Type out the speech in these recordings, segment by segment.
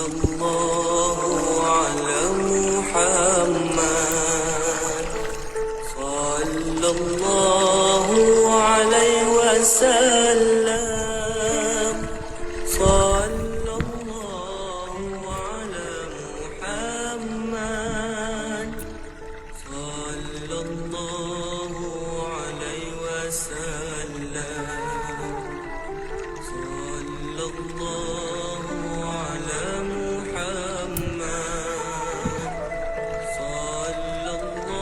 الله على محمد صلى الله عليه وسلم صلى الله على محمد صلى الله عليه وسلم صلى الله على محمد صلى الله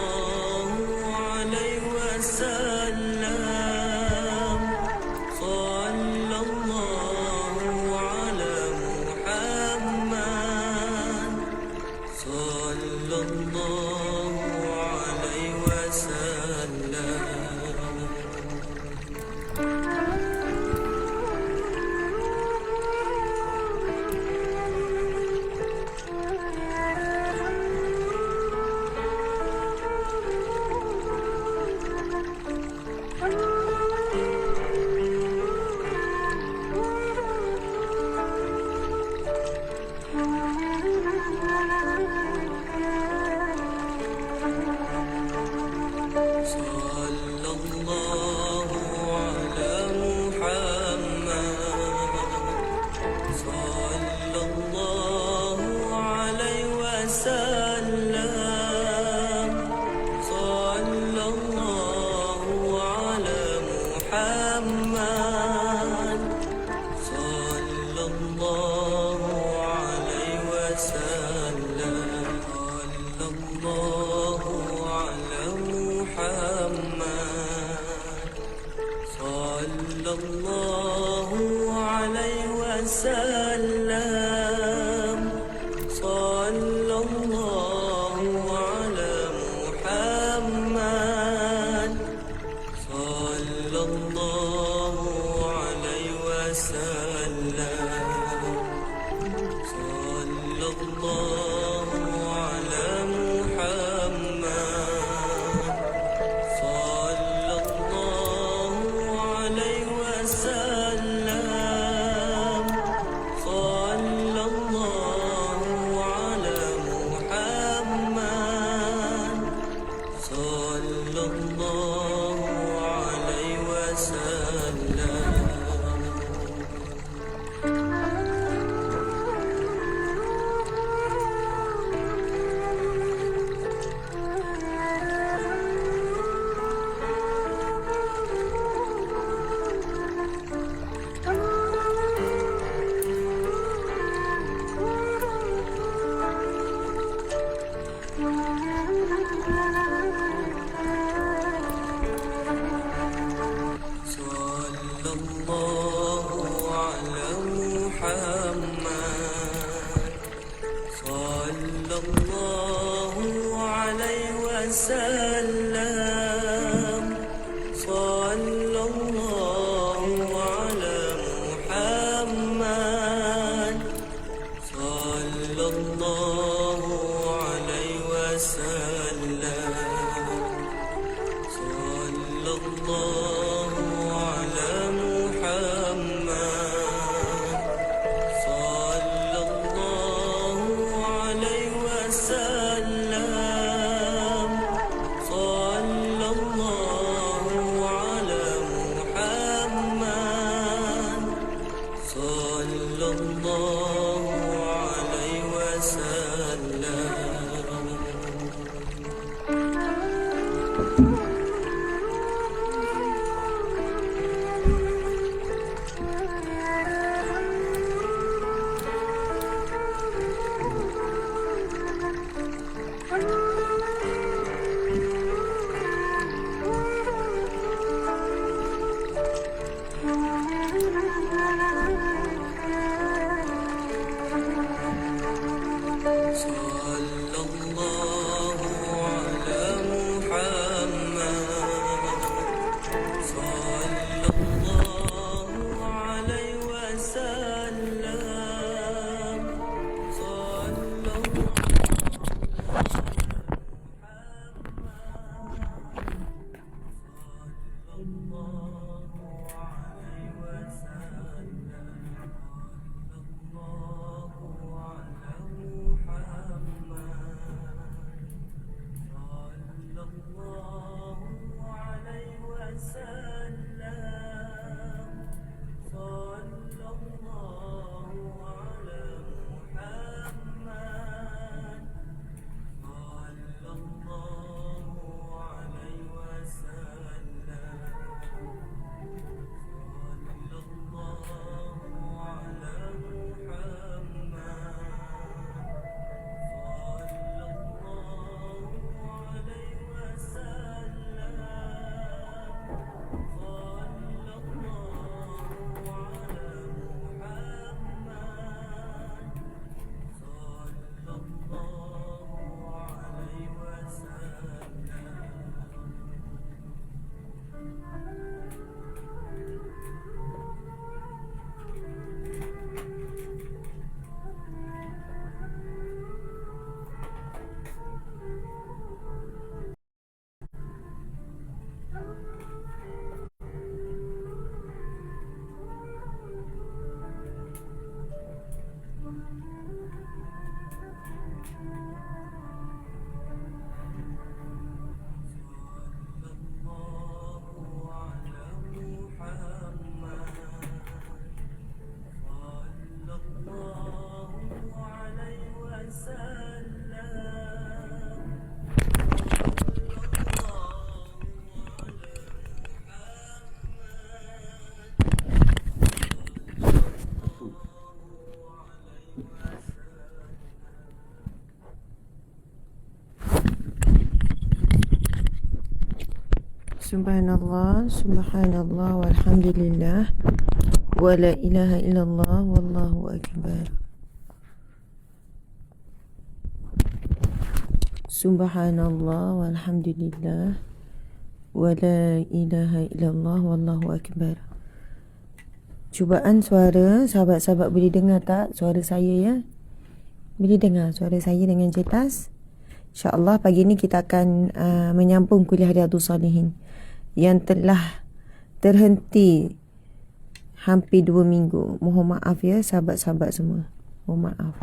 عليه وسلم صلى الله على محمد صلى الله عليه وسلم. Subhanallah, subhanallah, walhamdulillah, wa la ilaha illallah, wallahu akbar. Subhanallah, walhamdulillah, wa la ilaha illallah, wallahu akbar. Cubaan suara, sahabat-sahabat boleh dengar tak suara saya ya? Boleh dengar suara saya dengan jelas? InsyaAllah pagi ni kita akan menyambung kuliah Riyadhus Salihin yang telah terhenti hampir 2 minggu. Mohon maaf ya sahabat-sahabat semua. Mohon maaf.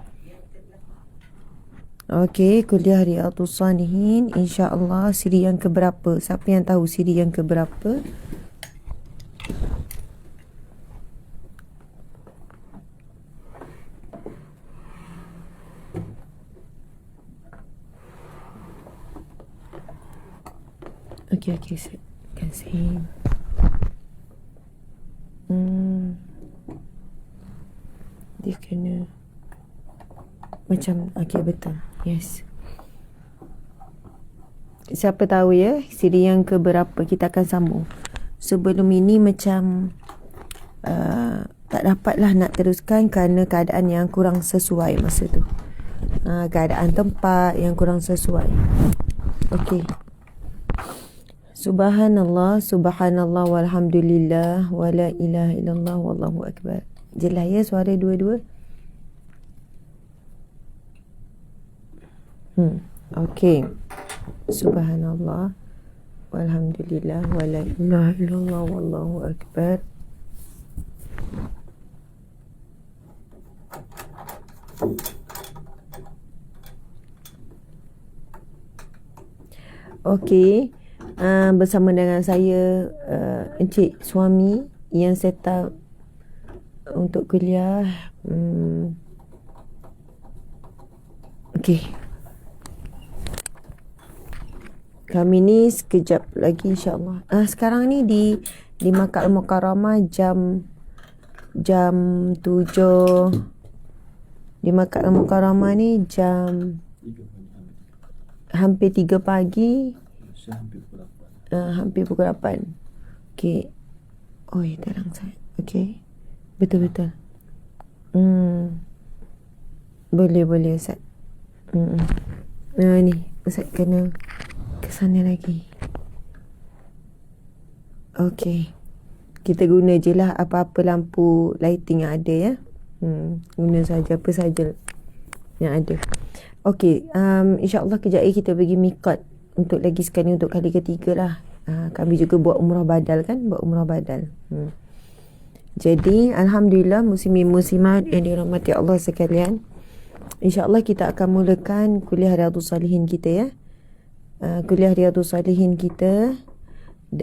Okey, kuliah Riyadhus Salihin insya-Allah siri yang keberapa? Siapa yang tahu siri yang keberapa? Okey, saya kasih. Dia kena macam okey betul. Yes. Siapa tahu ya siri yang keberapa kita akan sambung. Sebelum ini macam tak dapatlah nak teruskan kerana keadaan yang kurang sesuai masa tu. Keadaan tempat yang kurang sesuai. Okey. Subhanallah, subhanallah, walhamdulillah, wa la ilaha illallah, wallahu akbar. Jelas ya suara dua-dua? Okey. Subhanallah, walhamdulillah, wa la ilaha illallah, wallahu akbar. Okey. Bersama dengan saya Encik Suami yang set up untuk kuliah. Okey. Kami ni sekejap lagi insya-Allah. Sekarang ni di Makkah Al-Mukarramah jam 7. Di Makkah Al-Mukarramah ni jam hampir 3 pagi. Hampir pukul 8. Okey. Oi, terang sangat. Okey. Betul-betul. Boleh Ustaz. Ni Ustaz kena ke sana lagi. Okey. Kita guna je lah apa-apa lampu lighting yang ada ya. Guna saja apa saja yang ada. Okey, insya-Allah kejap lagi kita pergi miqat untuk lagi sekali untuk kali ketiga lah. Kami juga buat umrah badal kan, Jadi alhamdulillah muslimin-muslimat yang dirahmati Allah sekalian, insya-Allah kita akan mulakan kuliah Riyadhus Salihin kita ya. Kuliah Riyadhus Salihin kita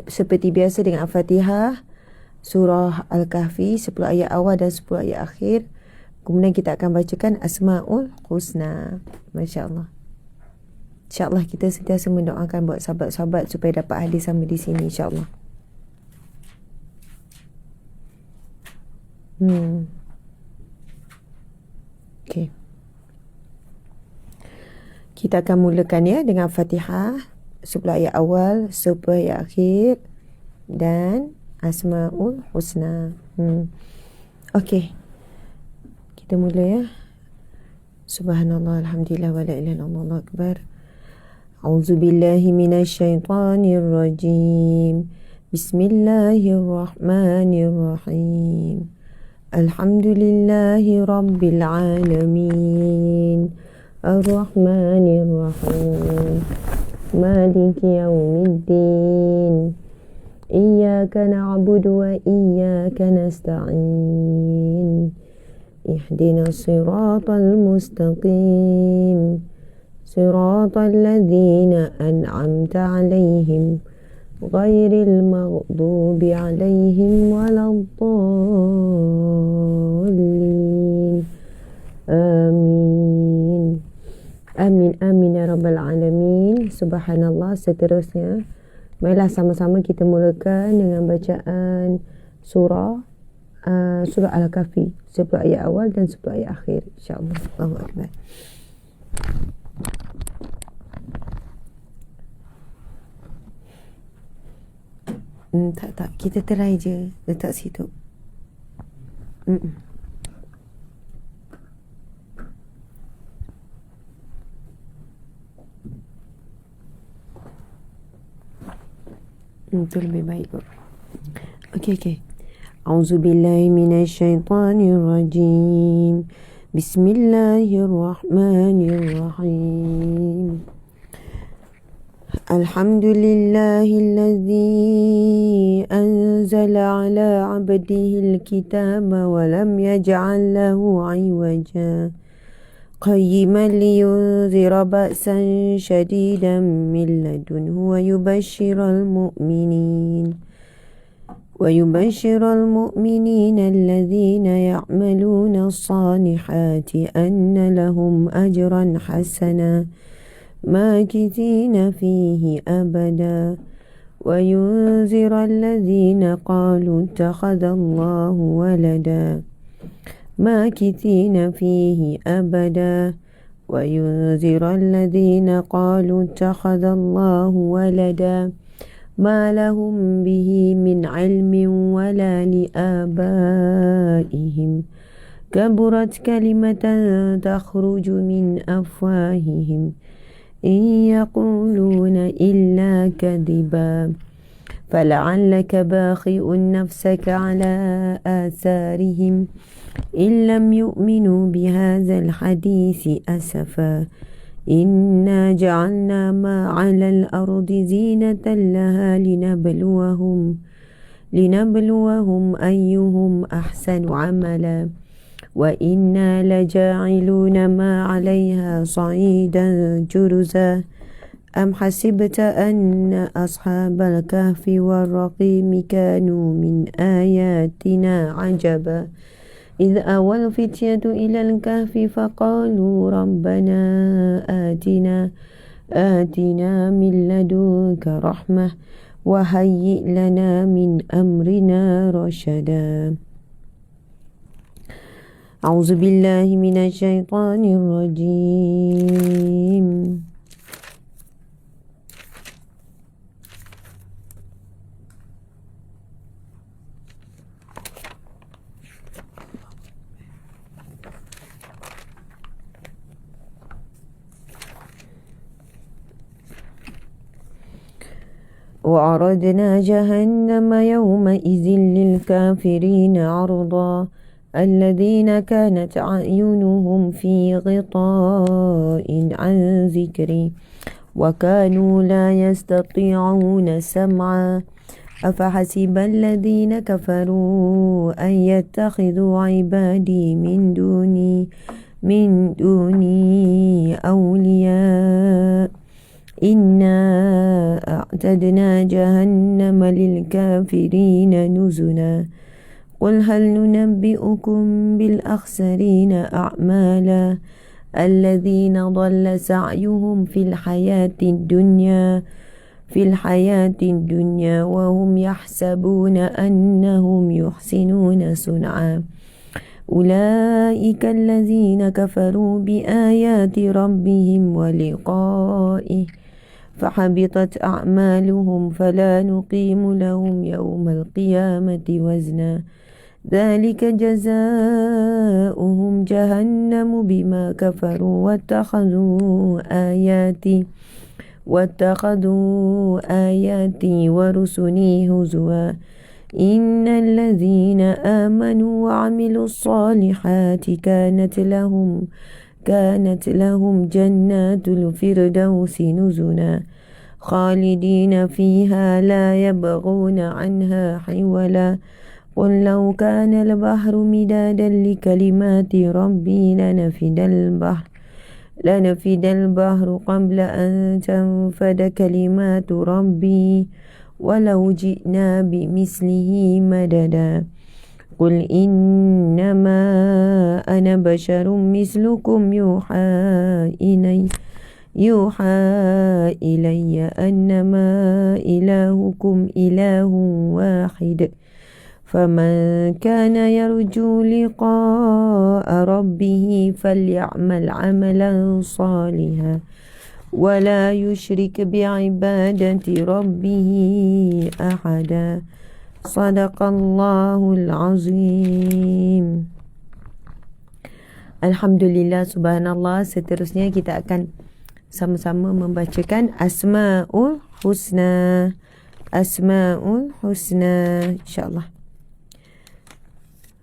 seperti biasa dengan Al-Fatihah, surah Al-Kahfi 10 ayat awal dan 10 ayat akhir. Kemudian kita akan bacakan Asmaul Husna. Masya-Allah. InsyaAllah kita sentiasa mendoakan buat sahabat-sahabat supaya dapat hadir sama di sini insyaAllah. Okay. Kita akan mulakan ya dengan Fatihah 10 ayat awal, 10 ayat akhir dan Asmaul Husna. Okay. Kita mula ya. Subhanallah, alhamdulillah, wa la ilaha illallah, Allahu akbar. A'udzu billahi minasyaitonir rajim. Bismillahirrahmanirrahim. Alhamdulillahi rabbil alamin. Ar-Rahmanir-Rahim. Maliki yaumiddin. Iyyaka na'budu wa iyyaka nasta'in. Ihdinas siratal mustaqim. Siratal ladzina an'amta 'alaihim ghairil maghdubi 'alaihim waladdallin. Amin. Amin amin ya rabbal alamin. Subhanallah. Seterusnya marilah sama-sama kita mulakan dengan bacaan surah Al-Kahfi 10 ayat awal dan 10 ayat akhir insya-Allah. Allahu akbar. Tak. Kita try je. Letak situ. Itu lebih baik kot. Okay. A'udzubillahi minasyaitanirrajim. Bismillahirrahmanirrahim. Alhamdulillahilladzi anzala ala abdihil kitaba wa lam yaj'al lahu 'iwaja. قيما لينذر بأسا شديدا من لدنه ويبشر المؤمنين الذين يعملون الصالحات أن لهم أجرا حسنا ماكثين فيه أبدا وينذر الذين قالوا اتخذ الله ولدا ماكثين فيه أبدا وينذر الذين قالوا اتخذ الله ولدا ما لهم به من علم ولا لآبائهم كبرت كلمة تخرج من أفواههم إن يقولون إلا كذبا فلعلك باخئ نفسك على آثارهم إن لم يؤمنوا بهذا الحديث أسفا إنا جعلنا ما على الأرض زينة لها لنبلوهم أيهم أحسن عملا وإنا لجاعلون ما عليها صعيدا جرزا أم حسبت أن أصحاب الكهف والرقيم كانوا من آياتنا عجبا إذ أوى الفتية إلى الكهف فقالوا ربنا آتنا من لدنك رحمة وهيئ لنا من أمرنا رشدا. أعوذ بالله من الشيطان الرجيم. وعرضنا جهنم يومئذ للكافرين عرضا الذين كانت أعينهم في غطاء عن ذكري وكانوا لا يستطيعون سمعا أفحسب الذين كفروا أن يتخذوا عبادي من دوني أولياء إنا أعتدنا جهنم للكافرين نزلا قل هل ننبئكم بالأخسرين أعمالا الذين ضل سعيهم في الحياة الدنيا وهم يحسبون أنهم يحسنون صنعا أولئك الذين كفروا بآيات ربهم ولقائه فحبطت أعمالهم فلا نقيم لهم يوم القيامة وزنا ذلك جزاؤهم جهنم بما كفروا واتخذوا آياتي ورسلي هزوا إن الذين آمنوا وعملوا الصالحات كانت لهم جنات الفردوس نزلا خالدين فيها لا يبغون عنها حولا قل لو كان البحر مدادا لكلمات ربي لنفد البحر قبل أن تنفد كلمات ربي ولو جئنا بمثله مددا قل إنما أنا بشر مثلكم يوحى إلي أنما إلهكم إله واحد فمن كان يرجو لقاء ربه فليعمل عملا صالحا ولا يشرك بعبادة ربه أحدا صدق الله العظيم. Alhamdulillah, subhanallah. Seterusnya kita akan sama-sama membacakan Asma'ul Husna. Asma'ul Husna, insyaAllah.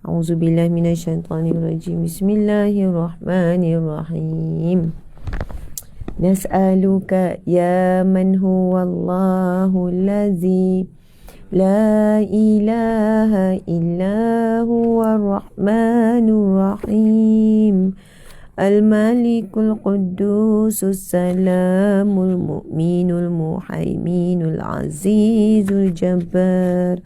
A'udzubillahi minasyaitanirrajim. Bismillahirrahmanirrahim. Nas'aluka ya man huwallahu allazi la ilaha illa huwa rahmanur rahim. Al-Malikul Quddusus Salamul Mu'minul Muhaiminul Azizul Jabbar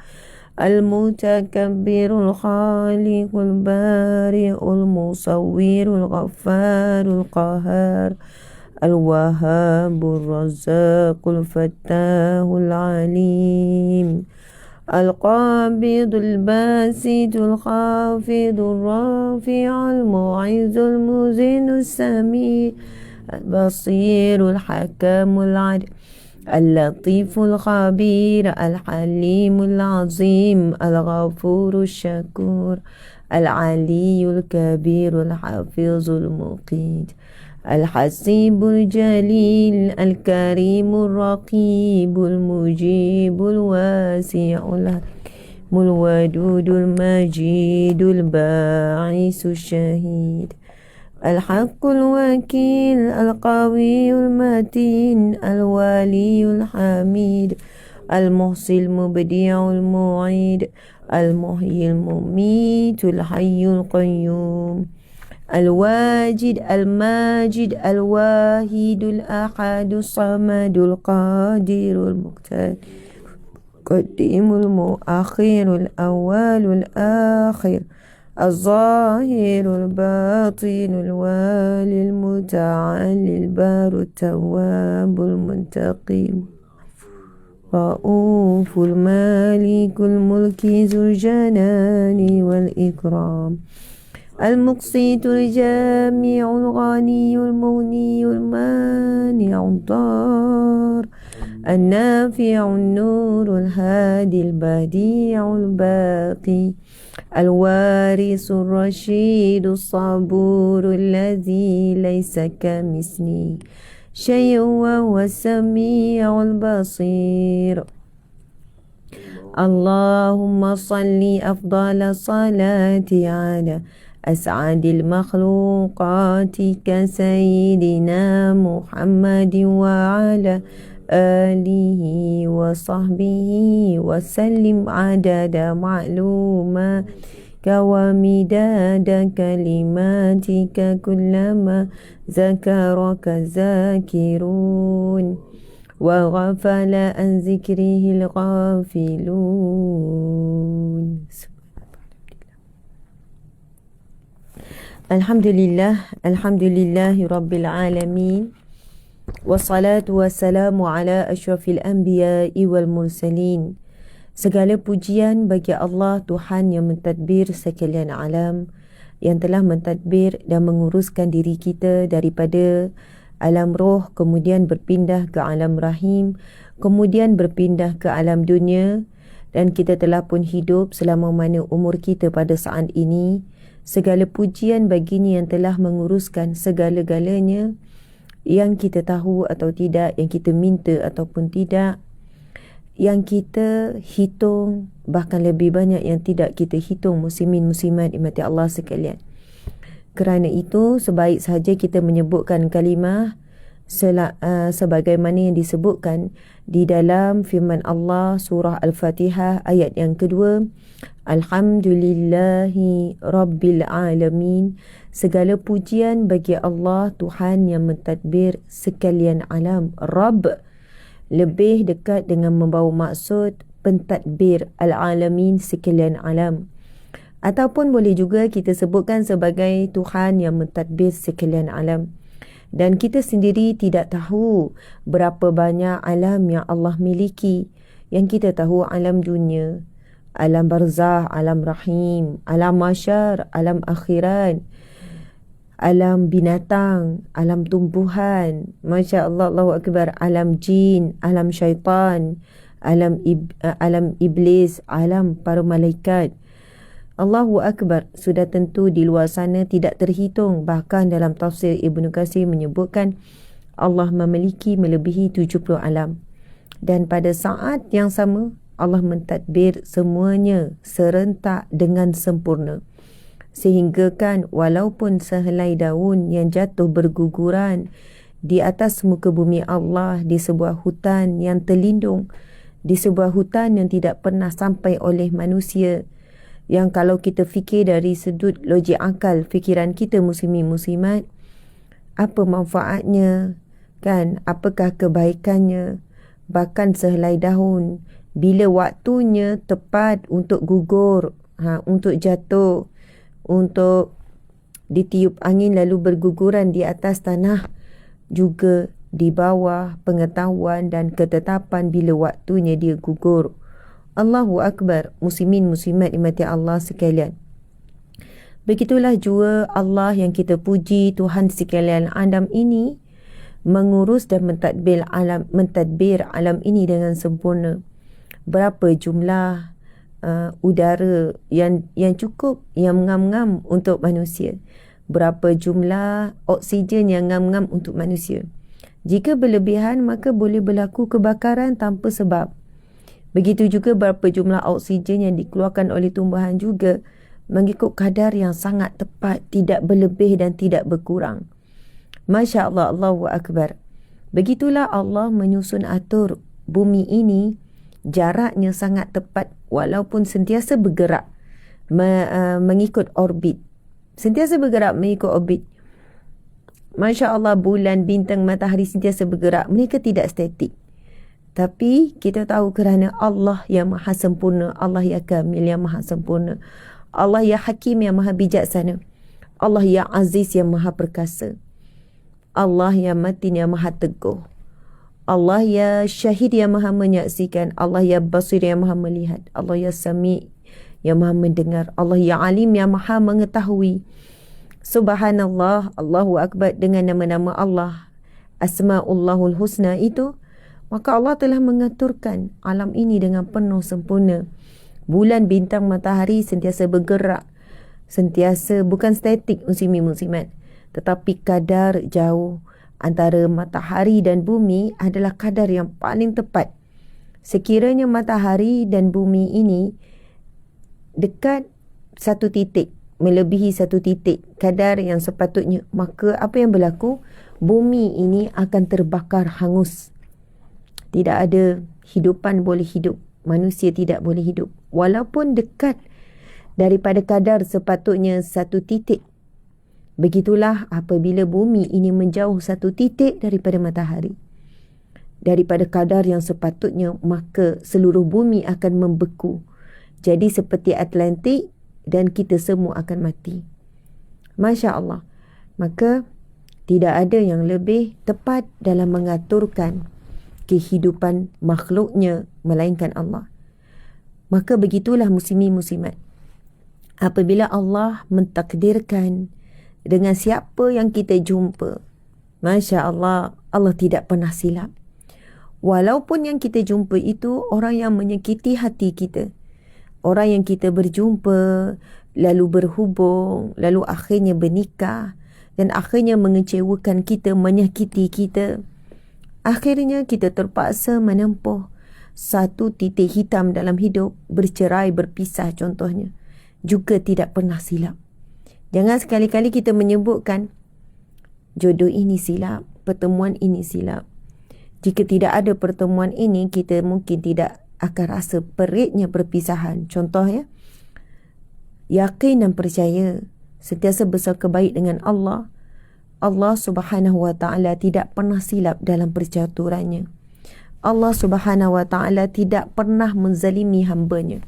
Al-Mutakabbirul Khaliqul Bari'ul Musawwirul Ghaffarul Qahar Al-Wahhabur Razzaqul Fattahul Alim القابض الباسط الخافض الرافع المعز المذل السميع البصير الحكم العدل اللطيف الخبير الحليم العظيم الغفور الشكور العلي الكبير الحافظ المقيت الحسيب الجليل الكريم الرقيب المجيب الواسع الحكيم الودود المجيد الباعث الشهيد الحق الوكيل القوي المتين الولي الحميد المحصي المبدع المعيد المحيي المميت الحي القيوم الواجد الماجد الواحد الأحد الصمد القادر المقتدر القديم المؤخر الأول الآخر الظاهر الباطن الوالي المتعالي البار التواب المنتقم رؤوف المالك الملك ذو الجلال والإكرام المقسط الجامع الغني المغني المانع الضار النافع النور الهادي البديع الباقي الوارث الرشيد الصبور الذي ليس كمثله شيء وهو السميع البصير. اللهم صل أفضل الصلاة على أسعد المخلوقات كسيدنا محمد وعلى آله وصحبه وسلم عدد معلوماتك ومداد كلماتك كلما ذكرك الذاكرون وغفل عن ذكره الغافلون. Alhamdulillah Rabbil Alamin. Wassalatu wassalamu ala asyrafil anbiya'i wal mursalin. Segala pujian bagi Allah, Tuhan yang mentadbir sekalian alam, yang telah mentadbir dan menguruskan diri kita daripada alam roh, kemudian berpindah ke alam rahim, kemudian berpindah ke alam dunia, dan kita telah pun hidup selama mana umur kita pada saat ini. Segala pujian baginya yang telah menguruskan segala-galanya, yang kita tahu atau tidak, yang kita minta ataupun tidak, yang kita hitung, bahkan lebih banyak yang tidak kita hitung, muslimin muslimat dimati Allah sekalian. Kerana itu sebaik sahaja kita menyebutkan kalimah sebagaimana yang disebutkan di dalam firman Allah surah Al-Fatihah ayat yang kedua, Alhamdulillahi Rabbil Alamin. Segala pujian bagi Allah, Tuhan yang mentadbir sekalian alam. Rabb lebih dekat dengan membawa maksud pentadbir al-alamin, sekalian alam. Ataupun boleh juga kita sebutkan sebagai Tuhan yang mentadbir sekalian alam. Dan kita sendiri tidak tahu berapa banyak alam yang Allah miliki. Yang kita tahu alam dunia, alam barzah, alam rahim, alam masyar, alam akhirat, alam binatang, alam tumbuhan, Masya Allah, Allahu Akbar, alam jin, alam syaitan, alam iblis, alam para malaikat. Allahu Akbar, sudah tentu di luar sana tidak terhitung. Bahkan dalam tafsir Ibnu Katsir menyebutkan Allah memiliki melebihi 70 alam. Dan pada saat yang sama Allah mentadbir semuanya serentak dengan sempurna. Sehingga kan walaupun sehelai daun yang jatuh berguguran di atas muka bumi Allah, di sebuah hutan yang terlindung, di sebuah hutan yang tidak pernah sampai oleh manusia, yang kalau kita fikir dari sudut logik akal fikiran kita muslimin muslimat, apa manfaatnya kan, apakah kebaikannya? Bahkan sehelai daun bila waktunya tepat untuk gugur, untuk jatuh, untuk ditiup angin lalu berguguran di atas tanah, juga di bawah pengetahuan dan ketetapan bila waktunya dia gugur. Allahu Akbar, muslimin muslimat dimati Allah sekalian. Begitulah jua Allah yang kita puji, Tuhan sekalian Adam ini mengurus dan mentadbir alam ini dengan sempurna. Berapa jumlah udara yang cukup, yang ngam-ngam untuk manusia, berapa jumlah oksigen yang ngam-ngam untuk manusia. Jika berlebihan maka boleh berlaku kebakaran tanpa sebab. Begitu juga berapa jumlah oksigen yang dikeluarkan oleh tumbuhan juga mengikut kadar yang sangat tepat, tidak berlebih dan tidak berkurang. Masya Allah, Allahu Akbar. Begitulah Allah menyusun atur bumi ini, jaraknya sangat tepat walaupun sentiasa bergerak mengikut orbit. Sentiasa bergerak mengikut orbit. Masya Allah, bulan, bintang, matahari sentiasa bergerak. Mereka tidak statik. Tapi kita tahu kerana Allah yang maha sempurna, Allah yang kamil yang maha sempurna, Allah yang hakim yang maha bijaksana, Allah yang aziz yang maha perkasa, Allah yang matin yang maha teguh, Allah ya syahid yang maha menyaksikan, Allah ya basir yang maha melihat, Allah ya sami yang maha mendengar, Allah ya alim yang maha mengetahui. Subhanallah, Allahu Akbar, dengan nama-nama Allah, Asma'ullahul Husna itu, maka Allah telah mengaturkan alam ini dengan penuh sempurna. Bulan, bintang, matahari sentiasa bergerak, sentiasa bukan statik muslimin muslimat, tetapi kadar jauh antara matahari dan bumi adalah kadar yang paling tepat. Sekiranya matahari dan bumi ini dekat satu titik, melebihi satu titik kadar yang sepatutnya, maka apa yang berlaku? Bumi ini akan terbakar hangus. Tidak ada hidupan boleh hidup, manusia tidak boleh hidup walaupun dekat daripada kadar sepatutnya satu titik. Begitulah apabila bumi ini menjauh satu titik daripada matahari, daripada kadar yang sepatutnya, maka seluruh bumi akan membeku. Jadi seperti Atlantik dan kita semua akan mati. Masya Allah. Maka tidak ada yang lebih tepat dalam mengaturkan kehidupan makhluknya melainkan Allah. Maka begitulah muslimin muslimat. Apabila Allah mentakdirkan dengan siapa yang kita jumpa, Masya Allah, Allah tidak pernah silap. Walaupun yang kita jumpa itu orang yang menyakiti hati kita, orang yang kita berjumpa, lalu berhubung, lalu akhirnya bernikah, dan akhirnya mengecewakan kita, menyakiti kita. Akhirnya kita terpaksa menempuh satu titik hitam dalam hidup, bercerai, berpisah contohnya. Juga tidak pernah silap. Jangan sekali-kali kita menyebutkan jodoh ini silap, pertemuan ini silap. Jika tidak ada pertemuan ini, kita mungkin tidak akan rasa peritnya perpisahan. Contoh ya, yakin dan percaya, sentiasa bersangka baik dengan Allah. Allah Subhanahu wa Ta'ala tidak pernah silap dalam percaturannya. Allah Subhanahu wa Ta'ala tidak pernah menzalimi hambanya.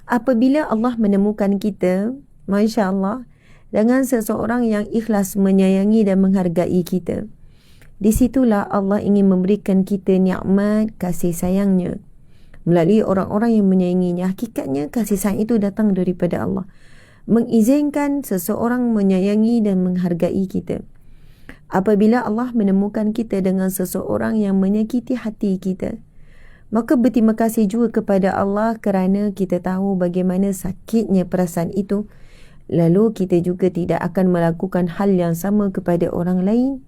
Apabila Allah menemukan kita, Masya Allah, dengan seseorang yang ikhlas menyayangi dan menghargai kita, di situlah Allah ingin memberikan kita nikmat kasih sayangnya melalui orang-orang yang menyayanginya. Hakikatnya kasih sayang itu datang daripada Allah. mengizinkan seseorang menyayangi dan menghargai kita. Apabila Allah menemukan kita dengan seseorang yang menyakiti hati kita, maka berterima kasih juga kepada Allah kerana kita tahu bagaimana sakitnya perasaan itu. Lalu kita juga tidak akan melakukan hal yang sama kepada orang lain.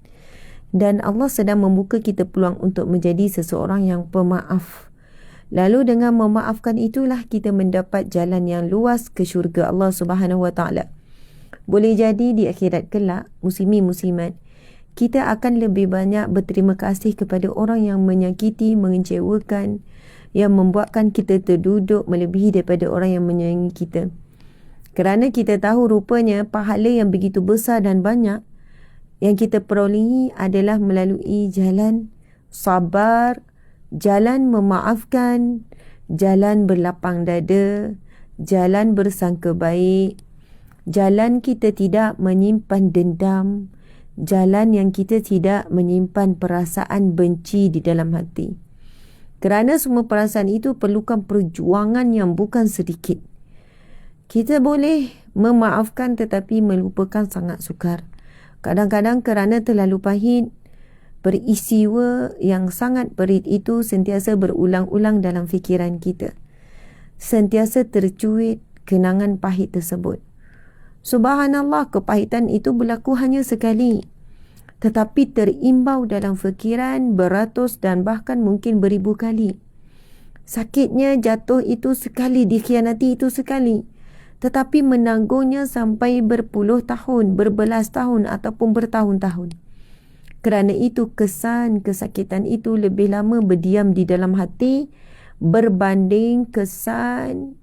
Dan Allah sedang membuka kita peluang untuk menjadi seseorang yang pemaaf. Lalu dengan memaafkan itulah kita mendapat jalan yang luas ke syurga Allah Subhanahu Wa Taala. Boleh jadi di akhirat kelak, muslimin muslimat, kita akan lebih banyak berterima kasih kepada orang yang menyakiti, mengecewakan, yang membuatkan kita terduduk melebihi daripada orang yang menyayangi kita. Kerana kita tahu rupanya pahala yang begitu besar dan banyak yang kita perolehi adalah melalui jalan sabar, jalan memaafkan, jalan berlapang dada, jalan bersangka baik, jalan kita tidak menyimpan dendam, jalan yang kita tidak menyimpan perasaan benci di dalam hati. Kerana semua perasaan itu perlukan perjuangan yang bukan sedikit. Kita boleh memaafkan tetapi melupakan sangat sukar. Kadang-kadang kerana terlalu pahit, peristiwa yang sangat perit itu sentiasa berulang-ulang dalam fikiran kita. Sentiasa tercuit kenangan pahit tersebut. Subhanallah, kepahitan itu berlaku hanya sekali. Tetapi terimbau dalam fikiran beratus dan bahkan mungkin beribu kali. Sakitnya jatuh itu sekali, dikhianati itu sekali. Tetapi menanggungnya sampai berpuluh tahun, berbelas tahun ataupun bertahun-tahun. Kerana itu kesan kesakitan itu lebih lama berdiam di dalam hati berbanding kesan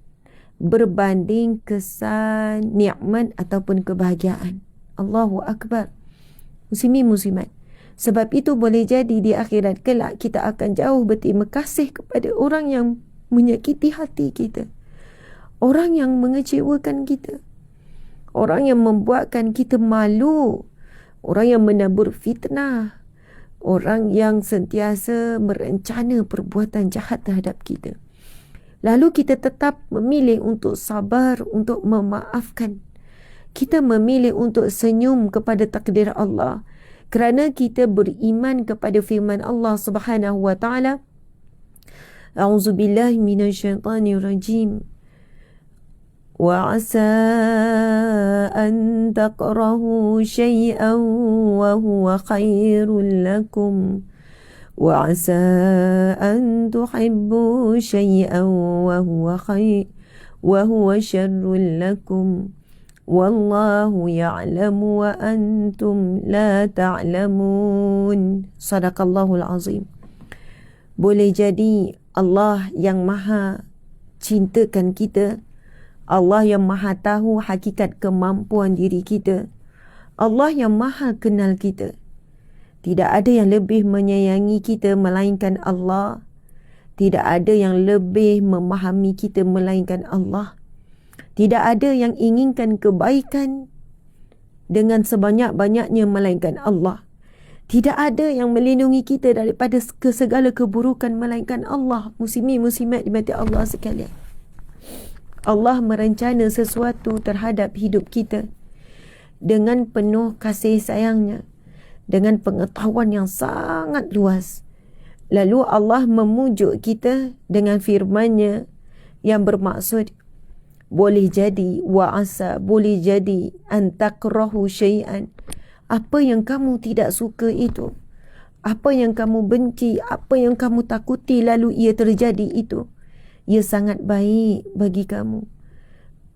nikmat ataupun kebahagiaan. Allahu Akbar. Muslimin muslimat. Sebab itu boleh jadi di akhirat kelak kita akan jauh berterima kasih kepada orang yang menyakiti hati kita. Orang yang mengecewakan kita. Orang yang membuatkan kita malu. Orang yang menabur fitnah. Orang yang sentiasa merencana perbuatan jahat terhadap kita. Lalu kita tetap memilih untuk sabar, untuk memaafkan. Kita memilih untuk senyum kepada takdir Allah. Kerana kita beriman kepada firman Allah Subhanahu Wa Taala. A'udzubillahi minasyaitanirrajim. وعسى أن تكرهوا شيئا وهو خير لكم وعسى أن تحبوا شيئا وهو شر لكم والله يعلم وأنتم لا تعلمون. صدق الله العظيم. Boleh jadi Allah yang maha cintakan kita, Allah yang maha tahu hakikat kemampuan diri kita, Allah yang maha kenal kita. Tidak ada yang lebih menyayangi kita melainkan Allah. Tidak ada yang lebih memahami kita melainkan Allah. Tidak ada yang inginkan kebaikan dengan sebanyak-banyaknya melainkan Allah. Tidak ada yang melindungi kita daripada segala keburukan melainkan Allah. Muslimin muslimat dimati Allah sekalian. Allah merencana sesuatu terhadap hidup kita dengan penuh kasih sayangnya, dengan pengetahuan yang sangat luas. Lalu Allah memujuk kita dengan firman-Nya yang bermaksud, boleh jadi wa'asa, boleh jadi antakrahu syai'an. Apa yang kamu tidak suka itu, apa yang kamu benci, apa yang kamu takuti lalu ia terjadi itu, ia sangat baik bagi kamu.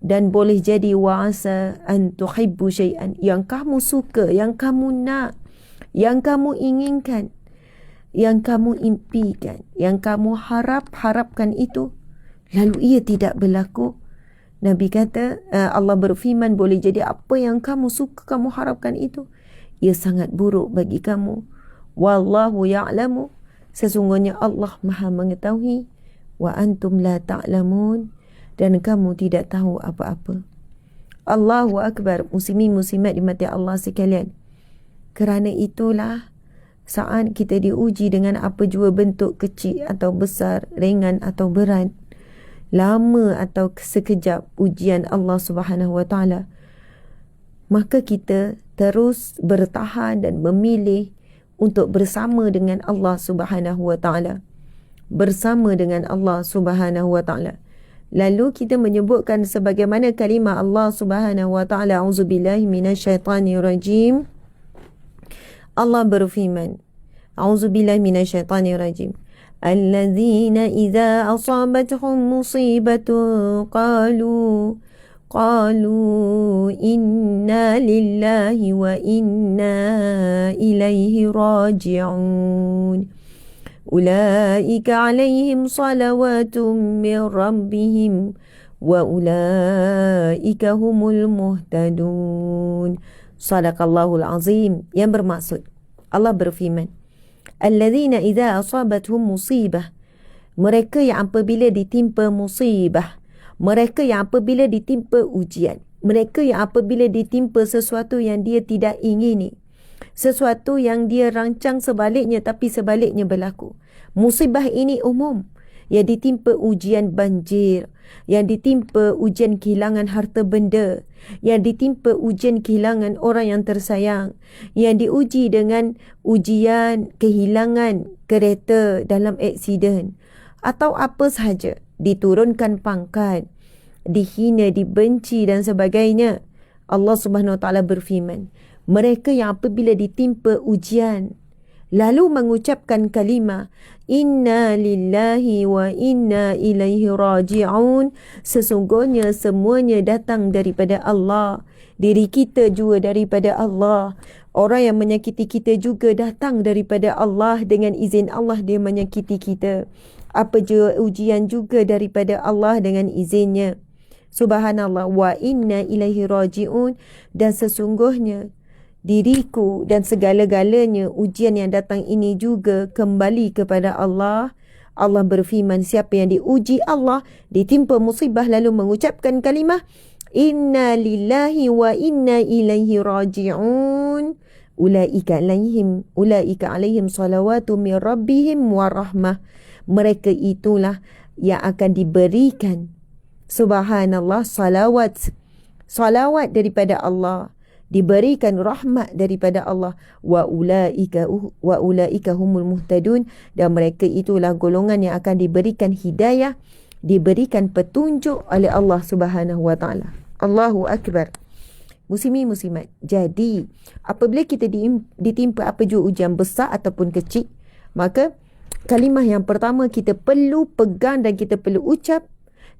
Dan boleh jadi wa'asa an tuhibbu syai'an, yang kamu suka, yang kamu nak, yang kamu inginkan, yang kamu impikan, yang kamu harapkan itu, lalu ia tidak berlaku. Nabi kata, Allah berfirman, boleh jadi apa yang kamu suka, kamu harapkan itu, ia sangat buruk bagi kamu. Wallahu ya'lamu, sesungguhnya Allah maha mengetahui. Wa antum la ta'lamun, dan kamu tidak tahu apa-apa. Allahu Akbar. Muslimin muslimat dimati Allah sekalian. Kerana itulah saat kita diuji dengan apa jua bentuk, kecil atau besar, ringan atau berat, lama atau sekejap ujian Allah Subhanahu Wa Taala, maka kita terus bertahan dan memilih untuk bersama dengan Allah Subhanahu Wa Taala. Bersama dengan Allah Subhanahu Wa Taala. Lalu kita menyebutkan sebagaimana kalimah Allah Subhanahu Wa Taala, auzubillahi minasyaitanirrajim. Allah berfirman, auzubillahi minasyaitanirrajim. Allazina idza asabatuhum musibatun qalu inna lillahi wa inna ilaihi raji'un. Ulaika alaihim salawatun min rabbihim wa ulaika humul muhtadun. Sadaqallahul azim. Yang bermaksud, Allah berfirman, allazina idza asabathum musibah, mereka yang apabila ditimpa musibah, mereka yang apabila ditimpa ujian, mereka yang apabila ditimpa sesuatu yang dia tidak ingini, sesuatu yang dia rancang sebaliknya tapi sebaliknya berlaku. Musibah ini umum. Yang ditimpa ujian banjir, yang ditimpa ujian kehilangan harta benda, yang ditimpa ujian kehilangan orang yang tersayang, yang diuji dengan ujian kehilangan kereta dalam aksiden, atau apa sahaja, diturunkan pangkat, dihina, dibenci dan sebagainya. Allah Subhanahu Wa Taala berfirman, mereka yang apabila ditimpa ujian lalu mengucapkan kalimah inna lillahi wa inna ilaihi raji'un, sesungguhnya semuanya datang daripada Allah, diri kita juga daripada Allah, orang yang menyakiti kita juga datang daripada Allah, dengan izin Allah dia menyakiti kita, apa je ujian juga daripada Allah dengan izinnya. Subhanallah. Wa inna ilaihi raji'un, dan sesungguhnya diriku dan segala-galanya ujian yang datang ini juga kembali kepada Allah. Allah berfirman, siapa yang diuji Allah, ditimpa musibah lalu mengucapkan kalimah inna lillahi wa inna ilaihi raji'un, ulaika alaihim salawatu min rabbihim wa rahmah, mereka itulah yang akan diberikan, subhanallah, salawat daripada Allah, diberikan rahmat daripada Allah, wa ulaika humul muhtadun, dan mereka itulah golongan yang akan diberikan hidayah, diberikan petunjuk oleh Allah Subhanahu Wa Taala. Allahu akbar. Muslimin muslimat, jadi apabila kita ditimpa apa jua ujian besar ataupun kecil, maka kalimah yang pertama kita perlu pegang dan kita perlu ucap,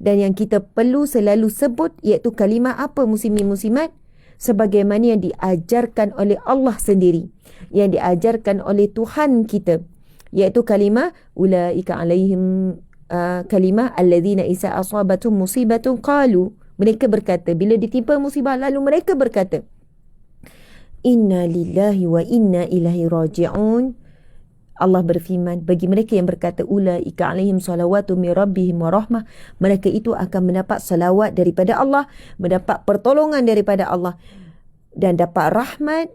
dan yang kita perlu selalu sebut iaitu kalimah apa, muslimin muslimat? Sebagaimana yang diajarkan oleh Allah sendiri, yang diajarkan oleh Tuhan kita, iaitu kalimah ulaika alaihim, kalimah allazina isa asabatum musibatun qalu, mereka berkata bila ditimpa musibah lalu mereka berkata inna lillahi wa inna ilaihi raji'un. Allah berfirman, bagi mereka yang berkata ulaika alaihim salawatu min rabbihim wa rahmah, mereka itu akan mendapat salawat daripada Allah, mendapat pertolongan daripada Allah dan dapat rahmat,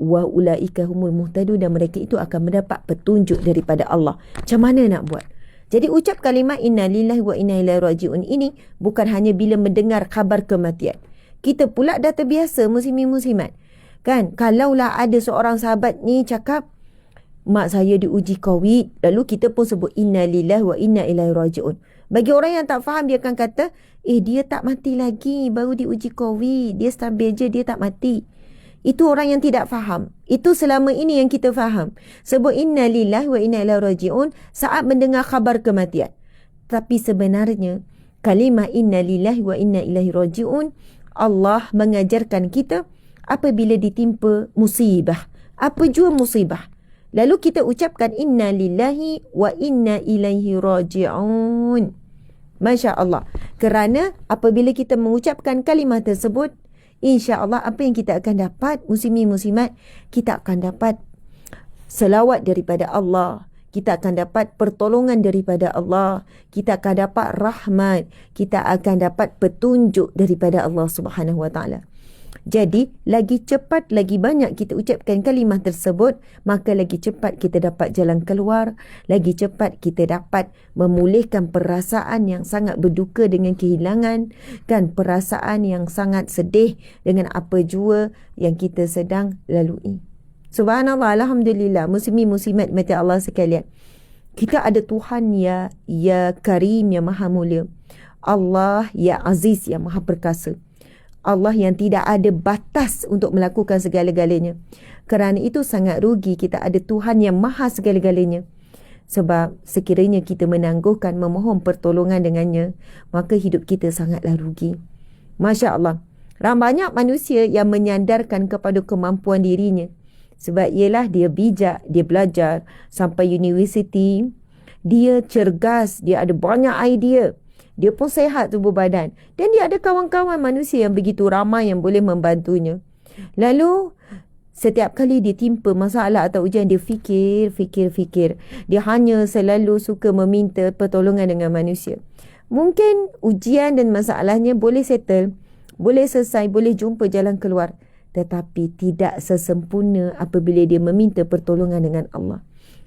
wa ulaika humul muhtadun, dan mereka itu akan mendapat petunjuk daripada Allah. Macam mana nak buat? Jadi ucap kalimah inna lillahi wa inna ilaihi raji'un ini bukan hanya bila mendengar khabar kematian. Kita pula dah terbiasa, muslimin muslimat, kan, kalaulah ada seorang sahabat ni cakap mak saya diuji COVID, lalu kita pun sebut inna lillahi wa inna ilaihi raji'un. Bagi orang yang tak faham, dia akan kata dia tak mati lagi, baru diuji COVID, dia stabil je, dia tak mati. Itu orang yang tidak faham. Itu selama ini yang kita faham, sebut inna lillahi wa inna ilaihi raji'un saat mendengar khabar kematian. Tapi sebenarnya kalimah inna lillahi wa inna ilaihi raji'un, Allah mengajarkan kita apabila ditimpa musibah, apa jua musibah, lalu kita ucapkan inna lillahi wa inna ilaihi raji'un. Masya Allah. Kerana apabila kita mengucapkan kalimah tersebut, insya Allah apa yang kita akan dapat, muslimin muslimat, kita akan dapat selawat daripada Allah, kita akan dapat pertolongan daripada Allah, kita akan dapat rahmat, kita akan dapat petunjuk daripada Allah Subhanahu Wa Taala. Jadi, lagi cepat, lagi banyak kita ucapkan kalimah tersebut, maka lagi cepat kita dapat jalan keluar, lagi cepat kita dapat memulihkan perasaan yang sangat berduka dengan kehilangan, kan, perasaan yang sangat sedih dengan apa jua yang kita sedang lalui. Subhanallah, alhamdulillah, muslimin-muslimat mati Allah sekalian. Kita ada Tuhan ya Karim, yang Maha Mulia. Allah ya Aziz, yang Maha Perkasa. Allah yang tidak ada batas untuk melakukan segala-galanya. Kerana itu sangat rugi kita ada Tuhan yang Maha segala-galanya. Sebab sekiranya kita menangguhkan memohon pertolongan dengannya, maka hidup kita sangatlah rugi. Masya Allah. Banyak manusia yang menyandarkan kepada kemampuan dirinya. Sebab ialah dia bijak, dia belajar sampai universiti, dia cergas, dia ada banyak idea. Dia pun sehat tubuh badan. Dan dia ada kawan-kawan manusia yang begitu ramai yang boleh membantunya. Lalu, setiap kali dia timpa masalah atau ujian, dia fikir. Dia hanya selalu suka meminta pertolongan dengan manusia. Mungkin ujian dan masalahnya boleh settle, boleh selesai, boleh jumpa jalan keluar. Tetapi tidak sesempurna apabila dia meminta pertolongan dengan Allah.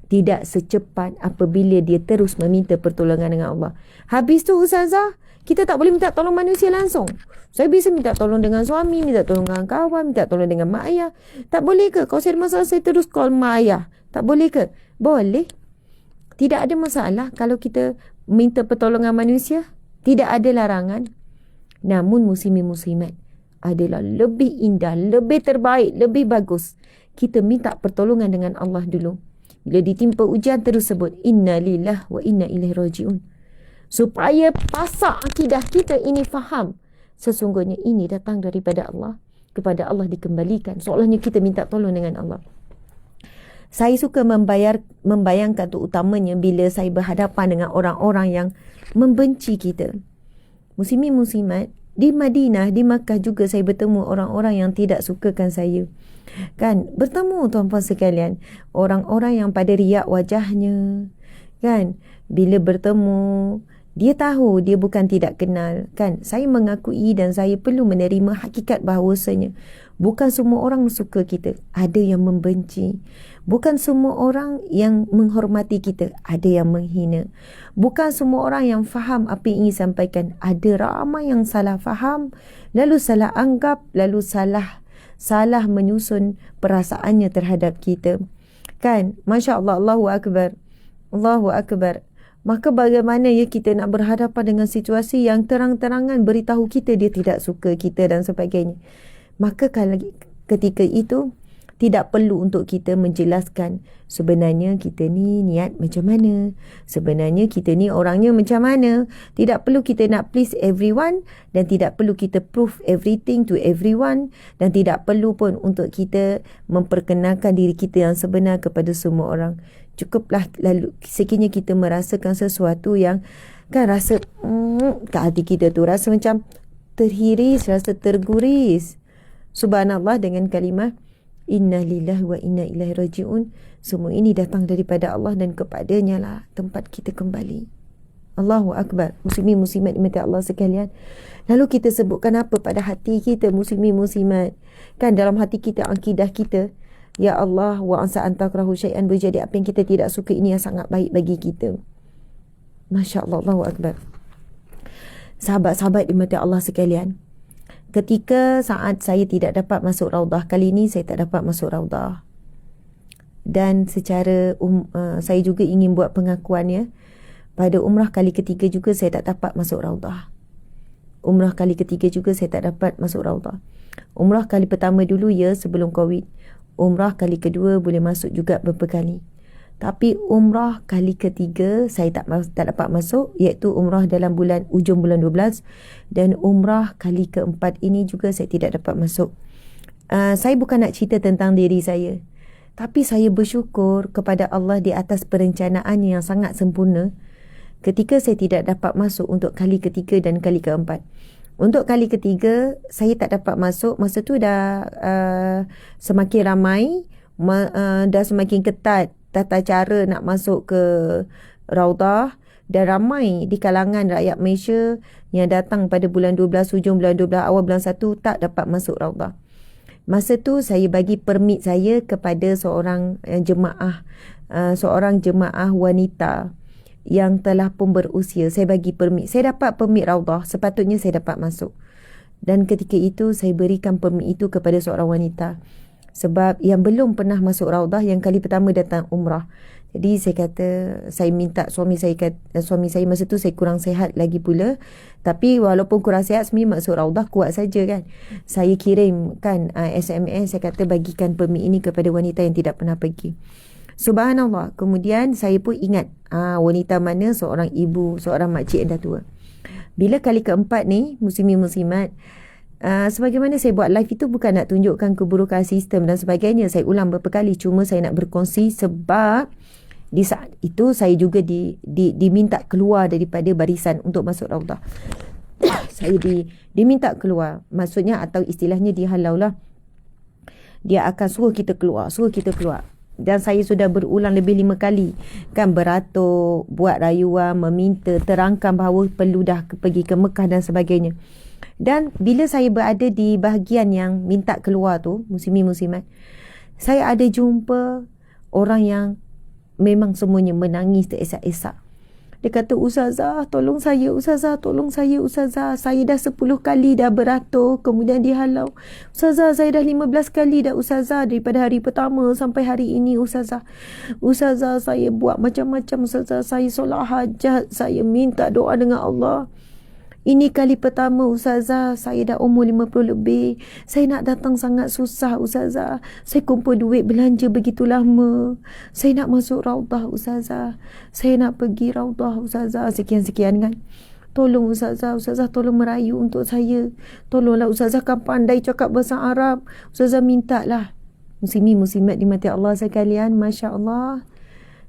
Tidak secepat apabila dia terus meminta pertolongan dengan Allah. Habis tu Ustazah, kita tak boleh minta tolong manusia langsung. Saya bisa minta tolong dengan suami, minta tolong dengan kawan, minta tolong dengan mak ayah. Tak boleh ke? Kalau saya ada masalah, saya terus call mak ayah. Tak boleh ke? Boleh. Tidak ada masalah kalau kita minta pertolongan manusia. Tidak ada larangan. Namun muslimin-muslimat adalah lebih indah, lebih terbaik, lebih bagus. Kita minta pertolongan dengan Allah dulu. Bila ditimpa ujian, terus sebut inna lillah wa inna ilaihi raji'un. Supaya pasak akidah kita ini faham. Sesungguhnya ini datang daripada Allah. Kepada Allah dikembalikan. Seolahnya kita minta tolong dengan Allah. Saya suka membayangkan tu utamanya bila saya berhadapan dengan orang-orang yang membenci kita. Muslimin-muslimat, di Madinah, di Makkah juga saya bertemu orang-orang yang tidak sukakan saya. Kan, bertemu tuan-puan sekalian, orang-orang yang pada riak wajahnya, kan, bila bertemu dia tahu dia bukan tidak kenal, kan. Saya mengakui dan saya perlu menerima hakikat bahawasanya bukan semua orang suka kita, ada yang membenci. Bukan semua orang yang menghormati kita, ada yang menghina. Bukan semua orang yang faham apa yang ingin sampaikan, ada ramai yang salah faham, lalu salah anggap, lalu salah menyusun perasaannya terhadap kita. Kan? Masya Allah, Allahu Akbar. Allahu Akbar. Maka bagaimana ya kita nak berhadapan dengan situasi yang terang-terangan beritahu kita dia tidak suka kita dan sebagainya. Maka kalau ketika itu tidak perlu untuk kita menjelaskan sebenarnya kita ni niat macam mana, sebenarnya kita ni orangnya macam mana. Tidak perlu kita nak please everyone dan tidak perlu kita prove everything to everyone dan tidak perlu pun untuk kita memperkenalkan diri kita yang sebenar kepada semua orang. Cukuplah lalu sekiranya kita merasakan sesuatu yang kan rasa kat hati kita tu rasa macam terhiris, rasa terguris. Subhanallah, dengan kalimah inna lillahi wa inna ilaihi raji'un. Semua ini datang daripada Allah dan kepadanya lah tempat kita kembali. Allahu Akbar. Muslimin muslimat dimati Allah sekalian. Lalu kita sebutkan apa pada hati kita, muslimin muslimat? Kan dalam hati kita, akidah kita, ya Allah, wa ansa antakrahu syai'an, berjadi apa yang kita tidak suka ini yang sangat baik bagi kita. Masya Allah, Allahu Akbar. Sahabat-sahabat dimati Allah sekalian, ketika saat saya tidak dapat masuk Raudah, kali ini saya tak dapat masuk Raudah. Dan secara saya juga ingin buat pengakuan ya. Pada umrah kali ketiga juga saya tak dapat masuk Raudah. Umrah kali ketiga juga saya tak dapat masuk Raudah. Umrah kali pertama dulu ya sebelum Covid. Umrah kali kedua boleh masuk juga beberapa kali. Tapi umrah kali ketiga saya tak dapat masuk, iaitu umrah dalam ujung bulan 12, dan umrah kali keempat ini juga saya tidak dapat masuk. Saya bukan nak cerita tentang diri saya, tapi saya bersyukur kepada Allah di atas perencanaannya yang sangat sempurna ketika saya tidak dapat masuk untuk kali ketiga dan kali keempat. Untuk kali ketiga saya tak dapat masuk, masa tu dah semakin ramai, dah semakin ketat tata cara nak masuk ke Raudah, dan ramai di kalangan rakyat Malaysia yang datang pada bulan 12, hujung bulan 12, awal bulan 1 tak dapat masuk Raudah. Masa tu saya bagi permit saya kepada seorang jemaah wanita yang telah pun berusia. Saya bagi permit. Saya dapat permit raudah, sepatutnya saya dapat masuk. Dan ketika itu saya berikan permit itu kepada seorang wanita. Sebab yang belum pernah masuk raudah, yang kali pertama datang umrah. Jadi saya kata, saya minta suami saya masa tu saya kurang sihat lagi pula. Tapi walaupun kurang sihat, sebenarnya masuk raudah kuat saja kan. Saya kirimkan SMS, saya kata bagikan permit ini kepada wanita yang tidak pernah pergi. Subhanallah. Kemudian saya pun ingat wanita mana, seorang ibu, seorang makcik yang dah tua. Bila kali keempat ni, muslimin-muslimat, sebagaimana saya buat live itu bukan nak tunjukkan keburukan sistem dan sebagainya. Saya ulang beberapa kali, cuma saya nak berkongsi sebab di saat itu saya juga diminta keluar daripada barisan untuk masuk raudah. Saya diminta keluar, maksudnya atau istilahnya dihalau lah. Dia akan suruh kita keluar. Dan saya sudah berulang lebih 5 kali kan, beratur, buat rayuan, meminta, terangkan bahawa perlu dah pergi ke Mekah dan sebagainya. Dan bila saya berada di bahagian yang minta keluar tu, muslimin-muslimat, saya ada jumpa orang yang memang semuanya menangis teresak-esak. Dia kata, Ustazah, tolong saya. Saya dah 10 kali dah beratur, kemudian dihalau. Ustazah, saya dah 15 kali dah, Ustazah, daripada hari pertama sampai hari ini, Ustazah. Ustazah, saya buat macam-macam, Ustazah. Saya solat hajat, saya minta doa dengan Allah. Ini kali pertama, Ustazah, saya dah umur 50 lebih. Saya nak datang sangat susah, Ustazah. Saya kumpul duit belanja begitu lama. Saya nak masuk raudah, Ustazah. Saya nak pergi raudah, Ustazah. Sekian-sekian kan. Tolong Ustazah, tolong merayu untuk saya. Tolonglah Ustazah, kan pandai cakap bahasa Arab. Ustazah minta lah. Muslimin-muslimat dimati Allah sekalian, Masya Allah.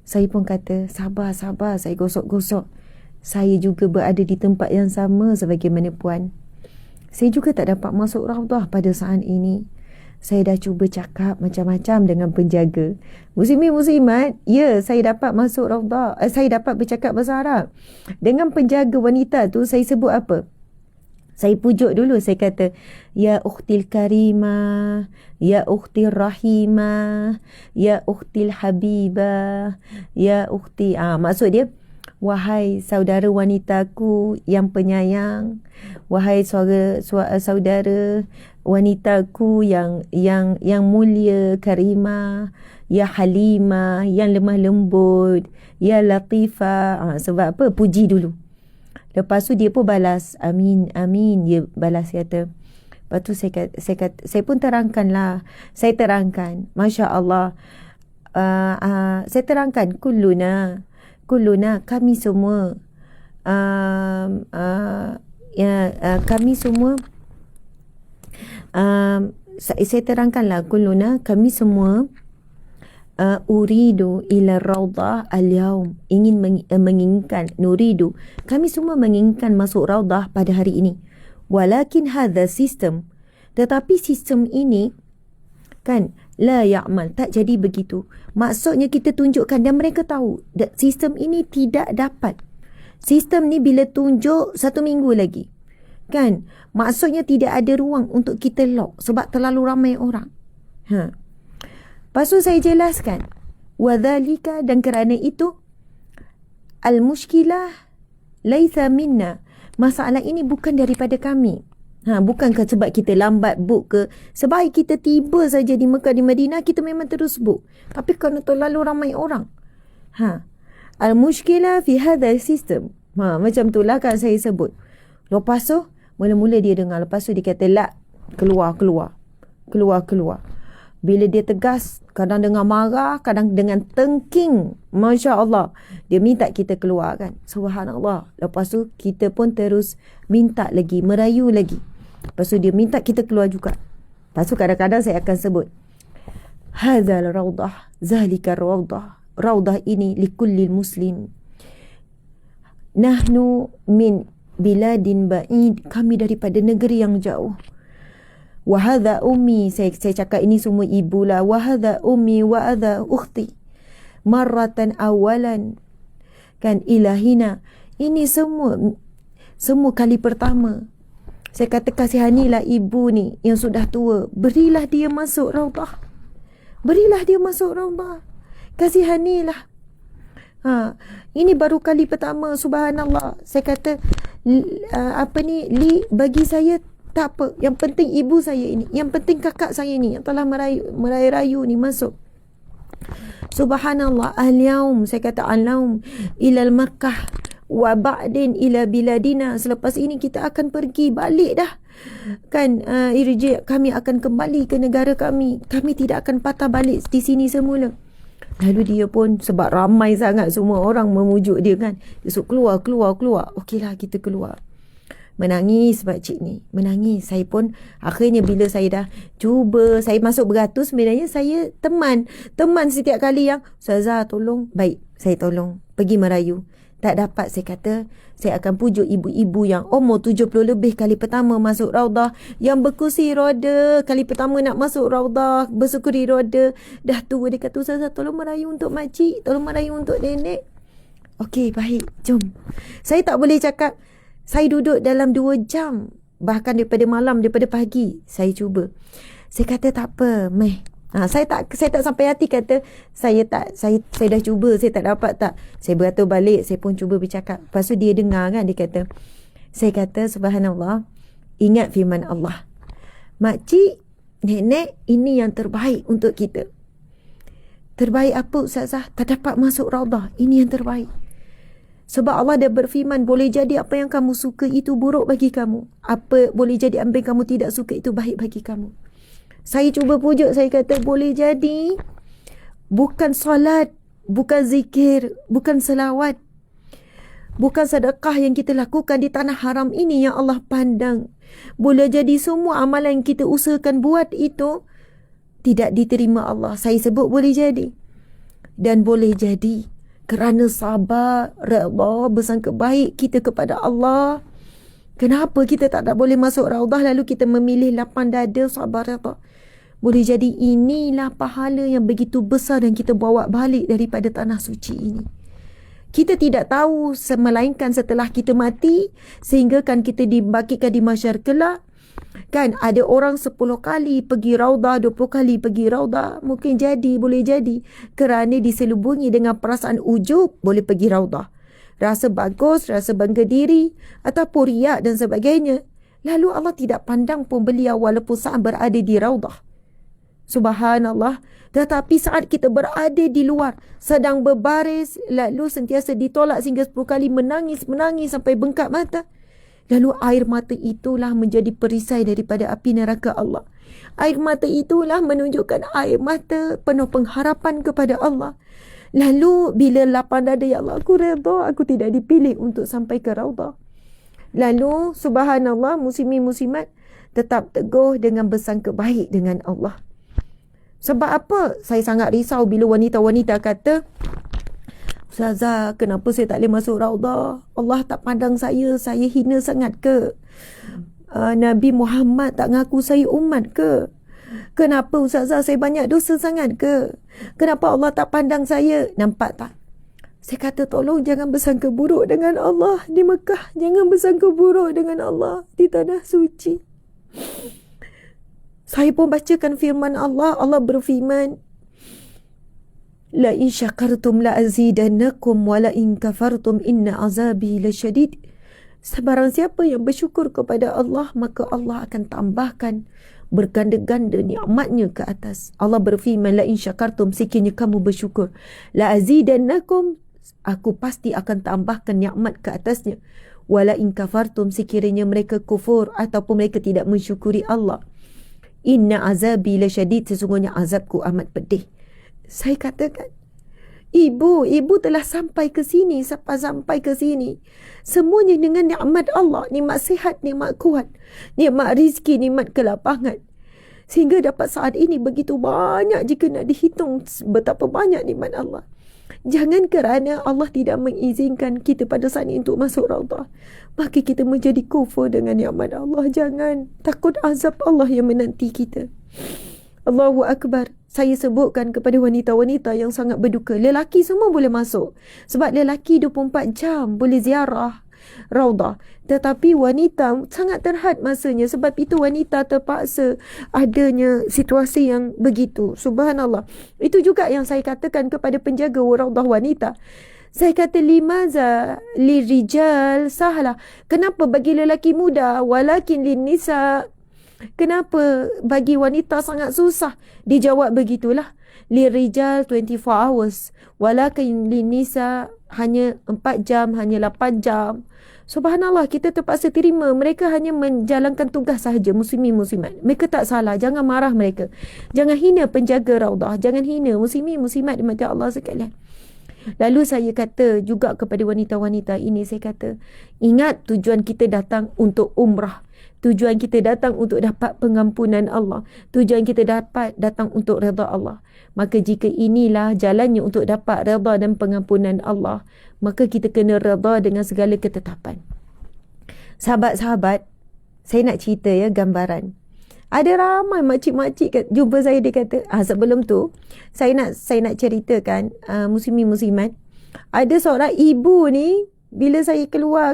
Saya pun kata, sabar. Saya gosok-gosok. Saya juga berada di tempat yang sama sebagaimana puan. Saya juga tak dapat masuk raudah pada saat ini. Saya dah cuba cakap macam-macam dengan penjaga. Muslimin-muslimat, ya, saya dapat masuk raudah. Saya dapat bercakap bahasa Arab. Dengan penjaga wanita tu, saya sebut apa? Saya pujuk dulu. Saya kata, Ya ukhtil karimah, Ya ukhtil rahimah, Ya ukhtil habibah, Ya ukhti. Maksud dia, wahai saudara wanitaku yang penyayang, wahai saudara wanitaku yang mulia, karimah, ya halimah, yang lemah lembut, ya latifah. Sebab apa? Puji dulu. Lepas tu dia pun balas, amin, dia balas kata. Lepas tu saya pun terangkanlah. Saya terangkan, Masya Allah, saya terangkan, kulluna, kami semua, kami semua, saya terangkanlah, kulluna, kami semua, uridu ila raudah al-yaum, menginginkan, nuridu, kami semua menginginkan masuk raudah pada hari ini. Walakin hadha sistem, tetapi sistem ini kan, la ya'mal, tak jadi begitu. Maksudnya kita tunjukkan dan mereka tahu sistem ini tidak dapat. Sistem ni bila tunjuk 1 minggu lagi kan, maksudnya tidak ada ruang untuk kita lock sebab terlalu ramai orang. Lepas tu saya jelaskan, wadhalika, dan kerana itu, al-mushkilah laitha minna, masalah ini bukan daripada kami. Bukankah sebab kita lambat book ke? Sebaik kita tiba saja di Mekah, di Madinah, kita memang terus book. Tapi kerana terlalu ramai orang. Al-mushkilah fi hadha sistem. Macam tu lah kan saya sebut. Lepas tu, mula-mula dia dengar. Lepas tu dia kata, la, keluar. Bila dia tegas, kadang dengan marah, kadang dengan tengking. Masya Allah. Dia minta kita keluar kan. Subhanallah. Lepas tu kita pun terus minta lagi, merayu lagi. Lepas tu dia minta kita keluar juga. Lepas tu kadang-kadang saya akan sebut, Hadzal raudah, zalika raudah. Raudah ini likullil muslim. Nahnu min biladin ba'id. Kami daripada negeri yang jauh. Wahadha ummi, saya cakap ini semua ibu lah. Wahadha ummi wa hadha ukhti. Marratan awalan. Kan, ilahina. Ini semua kali pertama. Saya kata kasihanilah ibu ni yang sudah tua. Berilah dia masuk raudah. Berilah dia masuk raudah. Kasihanilah. Ini baru kali pertama, subhanallah. Saya kata Li, bagi saya tak apa. Yang penting ibu saya ini, yang penting kakak saya ni yang telah merayu ni masuk. Subhanallah. Al-yaum, saya kata al-yaum ilal Makkah wa ba'din ila biladina. Selepas ini kita akan pergi balik dah. Kan, irji, kami akan kembali ke negara kami. Kami tidak akan patah balik di sini semula. Lalu dia pun, sebab ramai sangat semua orang memujuk dia kan, dia suruh keluar. Okeylah, kita keluar. Menangis pakcik ni, menangis. Saya pun akhirnya bila saya dah cuba, saya masuk beratus, sebenarnya saya teman setiap kali yang Ustazah tolong, baik, saya tolong pergi merayu. Tak dapat, saya kata saya akan pujuk ibu-ibu yang umur 70 lebih kali pertama masuk raudah, yang berkursi roda kali pertama nak masuk raudah, bersukuri roda, dah tua. Dia kata, Ustazah tolong merayu untuk makcik, tolong merayu untuk nenek. Okey, baik, jom. Saya tak boleh cakap. Saya duduk dalam 2 jam, bahkan daripada malam, daripada pagi saya cuba. Saya kata tak apa, meh. Saya tak sampai hati kata saya dah cuba, saya tak dapat tak. Saya beratur balik, saya pun cuba bercakap. Lepas tu dia dengar kan, dia kata, saya kata subhanallah, ingat firman Allah, makcik, nenek, ini yang terbaik untuk kita. Terbaik apa Ustazah? Tak dapat masuk raudah, ini yang terbaik. Sebab Allah dah berfirman, boleh jadi apa yang kamu suka itu buruk bagi kamu, apa boleh jadi apa yang kamu tidak suka itu baik bagi kamu. Saya cuba pujuk, saya kata boleh jadi bukan solat, bukan zikir, bukan selawat, bukan sedekah yang kita lakukan di tanah haram ini yang Allah pandang. Boleh jadi semua amalan yang kita usahakan buat itu tidak diterima Allah. Saya sebut boleh jadi. Dan boleh jadi kerana sabar, redha, bersangka baik kita kepada Allah. Kenapa kita tak boleh masuk raudah lalu kita memilih lapang dada, sabar, redha? Boleh jadi inilah pahala yang begitu besar dan kita bawa balik daripada tanah suci ini. Kita tidak tahu melainkan setelah kita mati, sehingga kan kita dibangkitkan di mahsyar kelak. Kan ada orang 10 kali pergi raudah, 20 kali pergi raudah. Mungkin jadi, boleh jadi kerana diselubungi dengan perasaan ujub, boleh pergi raudah. Rasa bagus, rasa bangga diri, ataupun riak dan sebagainya. Lalu Allah tidak pandang pun beliau walaupun saat berada di raudah. Subhanallah. Tetapi saat kita berada di luar, sedang berbaris, lalu sentiasa ditolak sehingga 10 kali menangis sampai bengkak mata. Lalu air mata itulah menjadi perisai daripada api neraka Allah. Air mata itulah menunjukkan air mata penuh pengharapan kepada Allah. Lalu bila lapang dada, ya Allah, aku redha, aku tidak dipilih untuk sampai ke raudah. Lalu subhanallah, muslimin muslimat tetap teguh dengan bersangka baik dengan Allah. Sebab apa? Saya sangat risau bila wanita-wanita kata, Ustazah, kenapa saya tak boleh masuk raudah? Allah tak pandang saya hina sangat ke? Nabi Muhammad tak ngaku saya umat ke? Kenapa Ustazah, saya banyak dosa sangat ke? Kenapa Allah tak pandang saya? Nampak tak? Saya kata tolong jangan bersangka buruk dengan Allah di Mekah. Jangan bersangka buruk dengan Allah di tanah suci. Saya pun bacakan firman Allah. Allah berfirman, La in syakartum la azidannakum wa la in kafartum inna azabi lasyadid. Sebarang siapa yang bersyukur kepada Allah, maka Allah akan tambahkan berganda-ganda nikmatnya ke atas. Allah berfirman, La in syakartum, sekiranya kamu bersyukur, la azidannakum, aku pasti akan tambahkan nikmat ke atasnya. Wa la in kafartum, sekiranya mereka kufur ataupun mereka tidak mensyukuri Allah, inna azabi lasyadid, sesungguhnya azabku amat pedih. Saya katakan, ibu telah sampai ke sini, sampai ke sini. Semuanya dengan nikmat Allah, nikmat sihat, nikmat kuat, nikmat rizki, nikmat kelapangan. Sehingga dapat saat ini begitu banyak jika nak dihitung betapa banyak nikmat Allah. Jangan kerana Allah tidak mengizinkan kita pada saat ini untuk masuk raudah, maka kita menjadi kufur dengan nikmat Allah. Jangan. Takut azab Allah yang menanti kita. Allahu Akbar. Saya sebutkan kepada wanita-wanita yang sangat berduka. Lelaki semua boleh masuk. Sebab lelaki 24 jam boleh ziarah. raudah. Tetapi wanita sangat terhad masanya. Sebab itu wanita terpaksa adanya situasi yang begitu. Subhanallah. Itu juga yang saya katakan kepada penjaga raudah wanita. Saya kata limaza lirijal sahlah. Kenapa bagi lelaki muda walakin linnisa? Kenapa bagi wanita sangat susah? Dijawab begitulah. Lirijal 24 hours. Walakin linnisa hanya 4 jam, hanya 8 jam. Subhanallah, kita terpaksa terima. Mereka hanya menjalankan tugas sahaja, muslimin muslimat. Mereka tak salah. Jangan marah mereka. Jangan hina penjaga raudah. Jangan hina muslimin muslimat dimati Allah sekalian. Lalu saya kata juga kepada wanita-wanita ini, saya kata, ingat tujuan kita datang untuk umrah. Tujuan kita datang untuk dapat pengampunan Allah. Tujuan kita datang untuk redha Allah. Maka jika inilah jalannya untuk dapat redha dan pengampunan Allah, maka kita kena redha dengan segala ketetapan. Sahabat-sahabat, saya nak cerita ya gambaran. Ada ramai makcik-makcik jumpa saya, dia kata, sebelum tu saya nak ceritakan muslimin muslimat. Ada seorang ibu ni, bila saya keluar,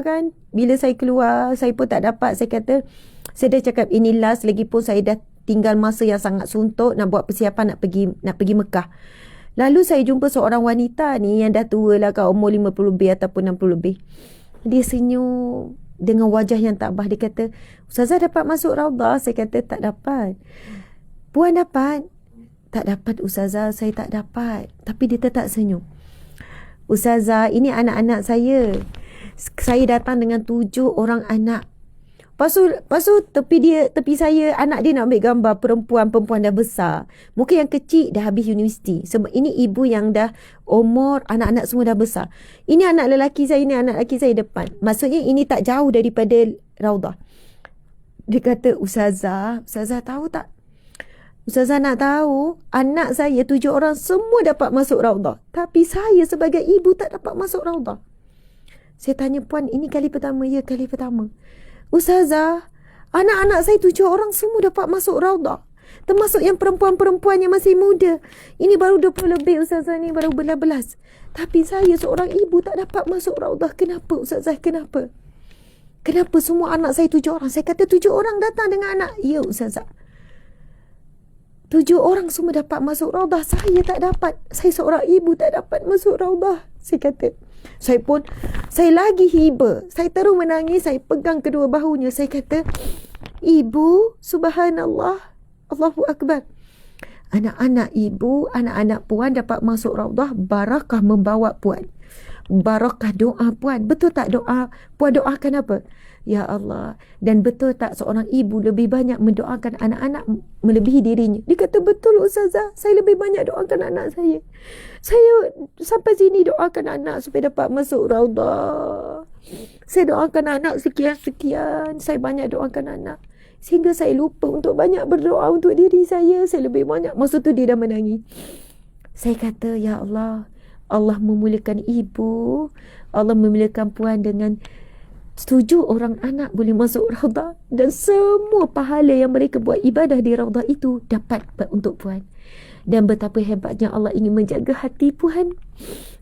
saya pun tak dapat. Saya kata, saya dah cakap ini last, lagipun saya dah tinggal masa yang sangat suntuk nak buat persiapan nak pergi Mekah. Lalu saya jumpa seorang wanita ni yang dah tua lah, umur 50 lebih ataupun 60 lebih. Dia senyum dengan wajah yang tabah. Dia kata, Ustazah dapat masuk raudah? Saya kata, tak dapat. Puan dapat? Tak dapat Ustazah, saya tak dapat. Tapi dia tetap senyum. Ustazah, ini anak-anak saya. Saya datang dengan 7 orang anak. Lepas tu tepi saya, anak dia nak ambil gambar perempuan dah besar. Mungkin yang kecil dah habis universiti. Sebab ini ibu yang dah umur, anak-anak semua dah besar. Ini anak lelaki saya, depan. Maksudnya ini tak jauh daripada raudah. Dia kata, Ustazah tahu tak? Ustazah nak tahu, anak saya 7 orang semua dapat masuk raudah. Tapi saya sebagai ibu tak dapat masuk raudah. Saya tanya, puan, ini kali pertama? Ya, kali pertama. Ustazah, anak-anak saya 7 orang semua dapat masuk raudah. Termasuk yang perempuan-perempuan yang masih muda. Ini baru 20 lebih Ustazah, ni baru belas-belas. Tapi saya seorang ibu tak dapat masuk raudah. Kenapa Ustazah, kenapa? Kenapa semua anak saya 7 orang? Saya kata 7 orang datang dengan anak. Ya Ustazah, 7 orang semua dapat masuk raudah. Saya tak dapat. Saya seorang ibu tak dapat masuk raudah. Saya kata, saya lagi hiba. Saya terus menangis. Saya pegang kedua bahunya. Saya kata, Ibu, subhanallah, Allahu Akbar. Anak-anak ibu, anak-anak puan dapat masuk raudah. Barakah membawa puan. Barakah doa puan. Betul tak doa? Puan doakan apa? Ya Allah. Dan betul tak seorang ibu lebih banyak mendoakan anak-anak melebihi dirinya? Dia kata, betul Ustazah. Saya lebih banyak doakan anak saya. Saya sampai sini doakan anak supaya dapat masuk raudah. Saya doakan anak sekian-sekian. Saya banyak doakan anak. Sehingga saya lupa untuk banyak berdoa untuk diri saya. Saya lebih banyak. Masa tu dia dah menangis. Saya kata, Ya Allah. Allah memuliakan ibu. Allah memuliakan puan dengan 7 orang anak boleh masuk raudah. Dan semua pahala yang mereka buat ibadah di raudah itu dapat untuk puan. Dan betapa hebatnya Allah ingin menjaga hati puan.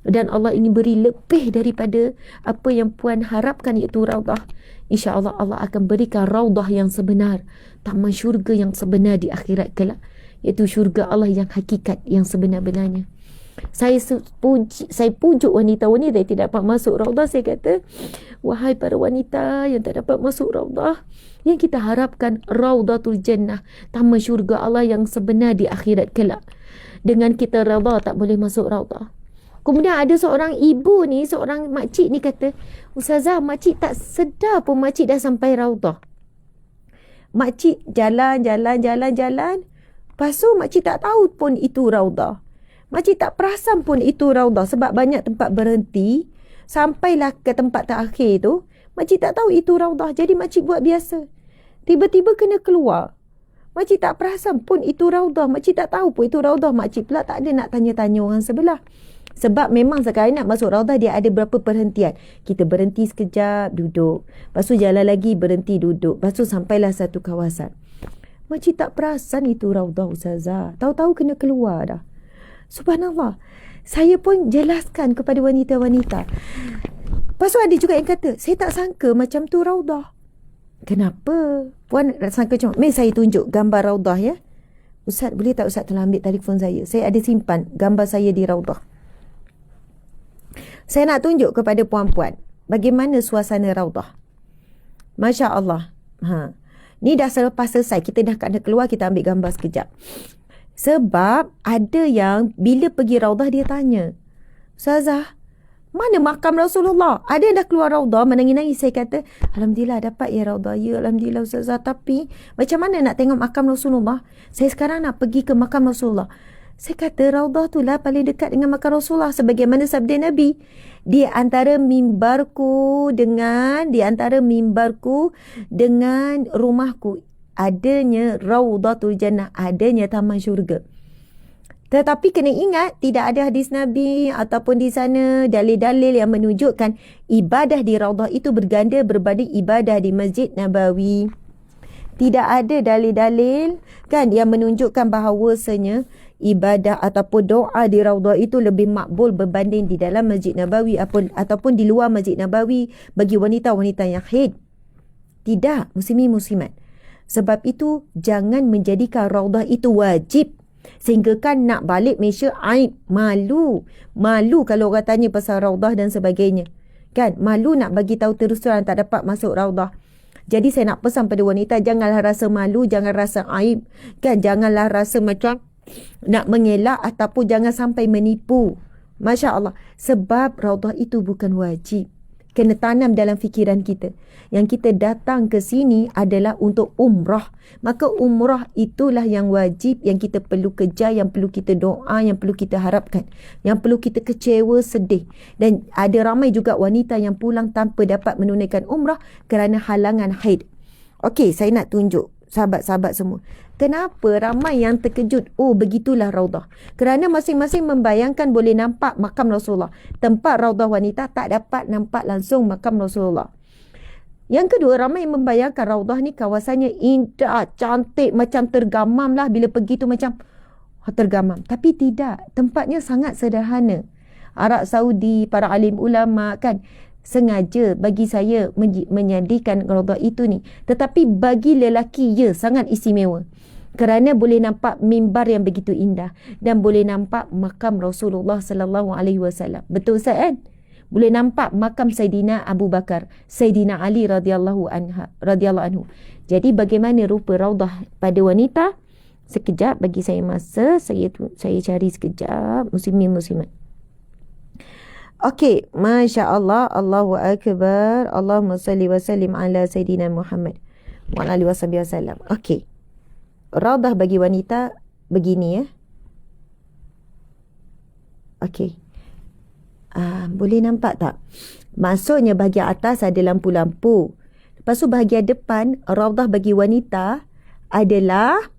Dan Allah ingin beri lebih daripada apa yang puan harapkan, iaitu raudah. InsyaAllah Allah akan berikan raudah yang sebenar. Taman syurga yang sebenar di akhirat kelak. Iaitu syurga Allah yang hakikat, yang sebenar-benarnya. Saya pujuk wanita-wanita yang tidak dapat masuk raudah. Saya kata, wahai para wanita yang tak dapat masuk raudah, yang kita harapkan raudatul jannah, taman syurga Allah yang sebenar di akhirat kelak. Dengan kita redha tak boleh masuk raudah. Kemudian ada seorang ibu ni, seorang makcik ni kata, Ustazah, makcik tak sedar pun makcik dah sampai raudah. Makcik jalan. Lepas tu makcik tak tahu pun itu raudah. Makcik tak perasan pun itu raudah sebab banyak tempat berhenti. Sampailah ke tempat terakhir tu, makcik tak tahu itu raudah. Jadi makcik buat biasa. Tiba-tiba kena keluar. Makcik tak perasan pun itu raudah. Makcik tak tahu pun itu raudah. Makcik pula tak ada nak tanya-tanya orang sebelah. Sebab memang sekali nak masuk raudah dia ada berapa perhentian. Kita berhenti sekejap, duduk. Lepas tu jalan lagi, berhenti, duduk. Lepas tu sampailah satu kawasan. Makcik tak perasan itu raudah Ustazah. Tahu-tahu kena keluar dah. Subhanallah. Saya pun jelaskan kepada wanita-wanita. Lepas tu ada juga yang kata, saya tak sangka macam tu Raudah. Kenapa? Puan nak sangka macam, Mari saya tunjuk gambar Raudah ya. Ustaz, boleh tak Ustaz tolong ambil telefon saya? Saya ada simpan gambar saya di Raudah. Saya nak tunjuk kepada puan-puan bagaimana suasana Raudah. Masya Allah. Ni dah selepas selesai, kita dah kena keluar, kita ambil gambar sekejap. Sebab ada yang bila pergi Raudah dia tanya, Ustazah, mana makam Rasulullah? Ada yang dah keluar Raudah menangis-nangis. Saya kata, Alhamdulillah dapat ya Raudah. Ya Alhamdulillah Ustazah. Tapi macam mana nak tengok makam Rasulullah? Saya sekarang nak pergi ke makam Rasulullah. Saya kata Raudah tu lah paling dekat dengan makam Rasulullah. Sebagaimana sabda Nabi. Di antara mimbarku dengan rumahku adanya Raudatul Jannah, adanya taman syurga. Tetapi kena ingat, tidak ada hadis Nabi ataupun di sana dalil-dalil yang menunjukkan ibadah di Raudah itu berganda berbanding ibadah di Masjid Nabawi. Tidak ada dalil-dalil kan yang menunjukkan bahawasanya ibadah ataupun doa di Raudah itu lebih makbul berbanding di dalam Masjid Nabawi ataupun di luar Masjid Nabawi bagi wanita-wanita yang haid. Tidak, muslimin muslimat. Sebab itu jangan menjadikan Raudah itu wajib. Sehingga kan nak balik Malaysia aib, malu kalau orang tanya pasal Raudah dan sebagainya, kan malu nak bagi tahu terus terang tak dapat masuk Raudah. Jadi saya nak pesan pada wanita, janganlah rasa malu, jangan rasa aib, kan janganlah rasa macam nak mengelak ataupun jangan sampai menipu. Masya Allah, sebab Raudah itu bukan wajib. Kena tanam dalam fikiran kita. Yang kita datang ke sini adalah untuk umrah. Maka umrah itulah yang wajib, yang kita perlu kejar, yang perlu kita doa, yang perlu kita harapkan. Yang perlu kita kecewa, sedih. Dan ada ramai juga wanita yang pulang tanpa dapat menunaikan umrah kerana halangan haid. Okey, saya nak tunjuk sahabat-sahabat semua. Kenapa ramai yang terkejut? Oh, begitulah Raudah. Kerana masing-masing membayangkan boleh nampak makam Rasulullah. Tempat Raudah wanita tak dapat nampak langsung makam Rasulullah. Yang kedua, ramai yang membayangkan Raudah ni kawasannya indah, cantik, macam tergamam lah. Bila pergi tu macam tergamam. Tapi tidak. Tempatnya sangat sederhana. Arab Saudi, para alim ulama kan sengaja bagi saya menjadikan Raudah itu ni. Tetapi bagi lelaki, ya, sangat istimewa. Kerana boleh nampak mimbar yang begitu indah dan boleh nampak makam Rasulullah sallallahu alaihi wasallam. Betul Ustaz kan? Boleh nampak makam Saidina Abu Bakar, Saidina Ali radhiyallahu anhu. Jadi bagaimana rupa Raudah pada wanita? Sekejap, bagi saya masa, saya cari sekejap, muslimin muslimat. Okey, Masya Allah, Allahu Akbar, Allahumma salli wa sallim ala Sayyidina Muhammad wa ala alihi wasallam. Okey, Raudah bagi wanita begini ya. Okey, boleh nampak tak? Maksudnya bahagian atas ada lampu-lampu. Lepas tu bahagian depan, Raudah bagi wanita adalah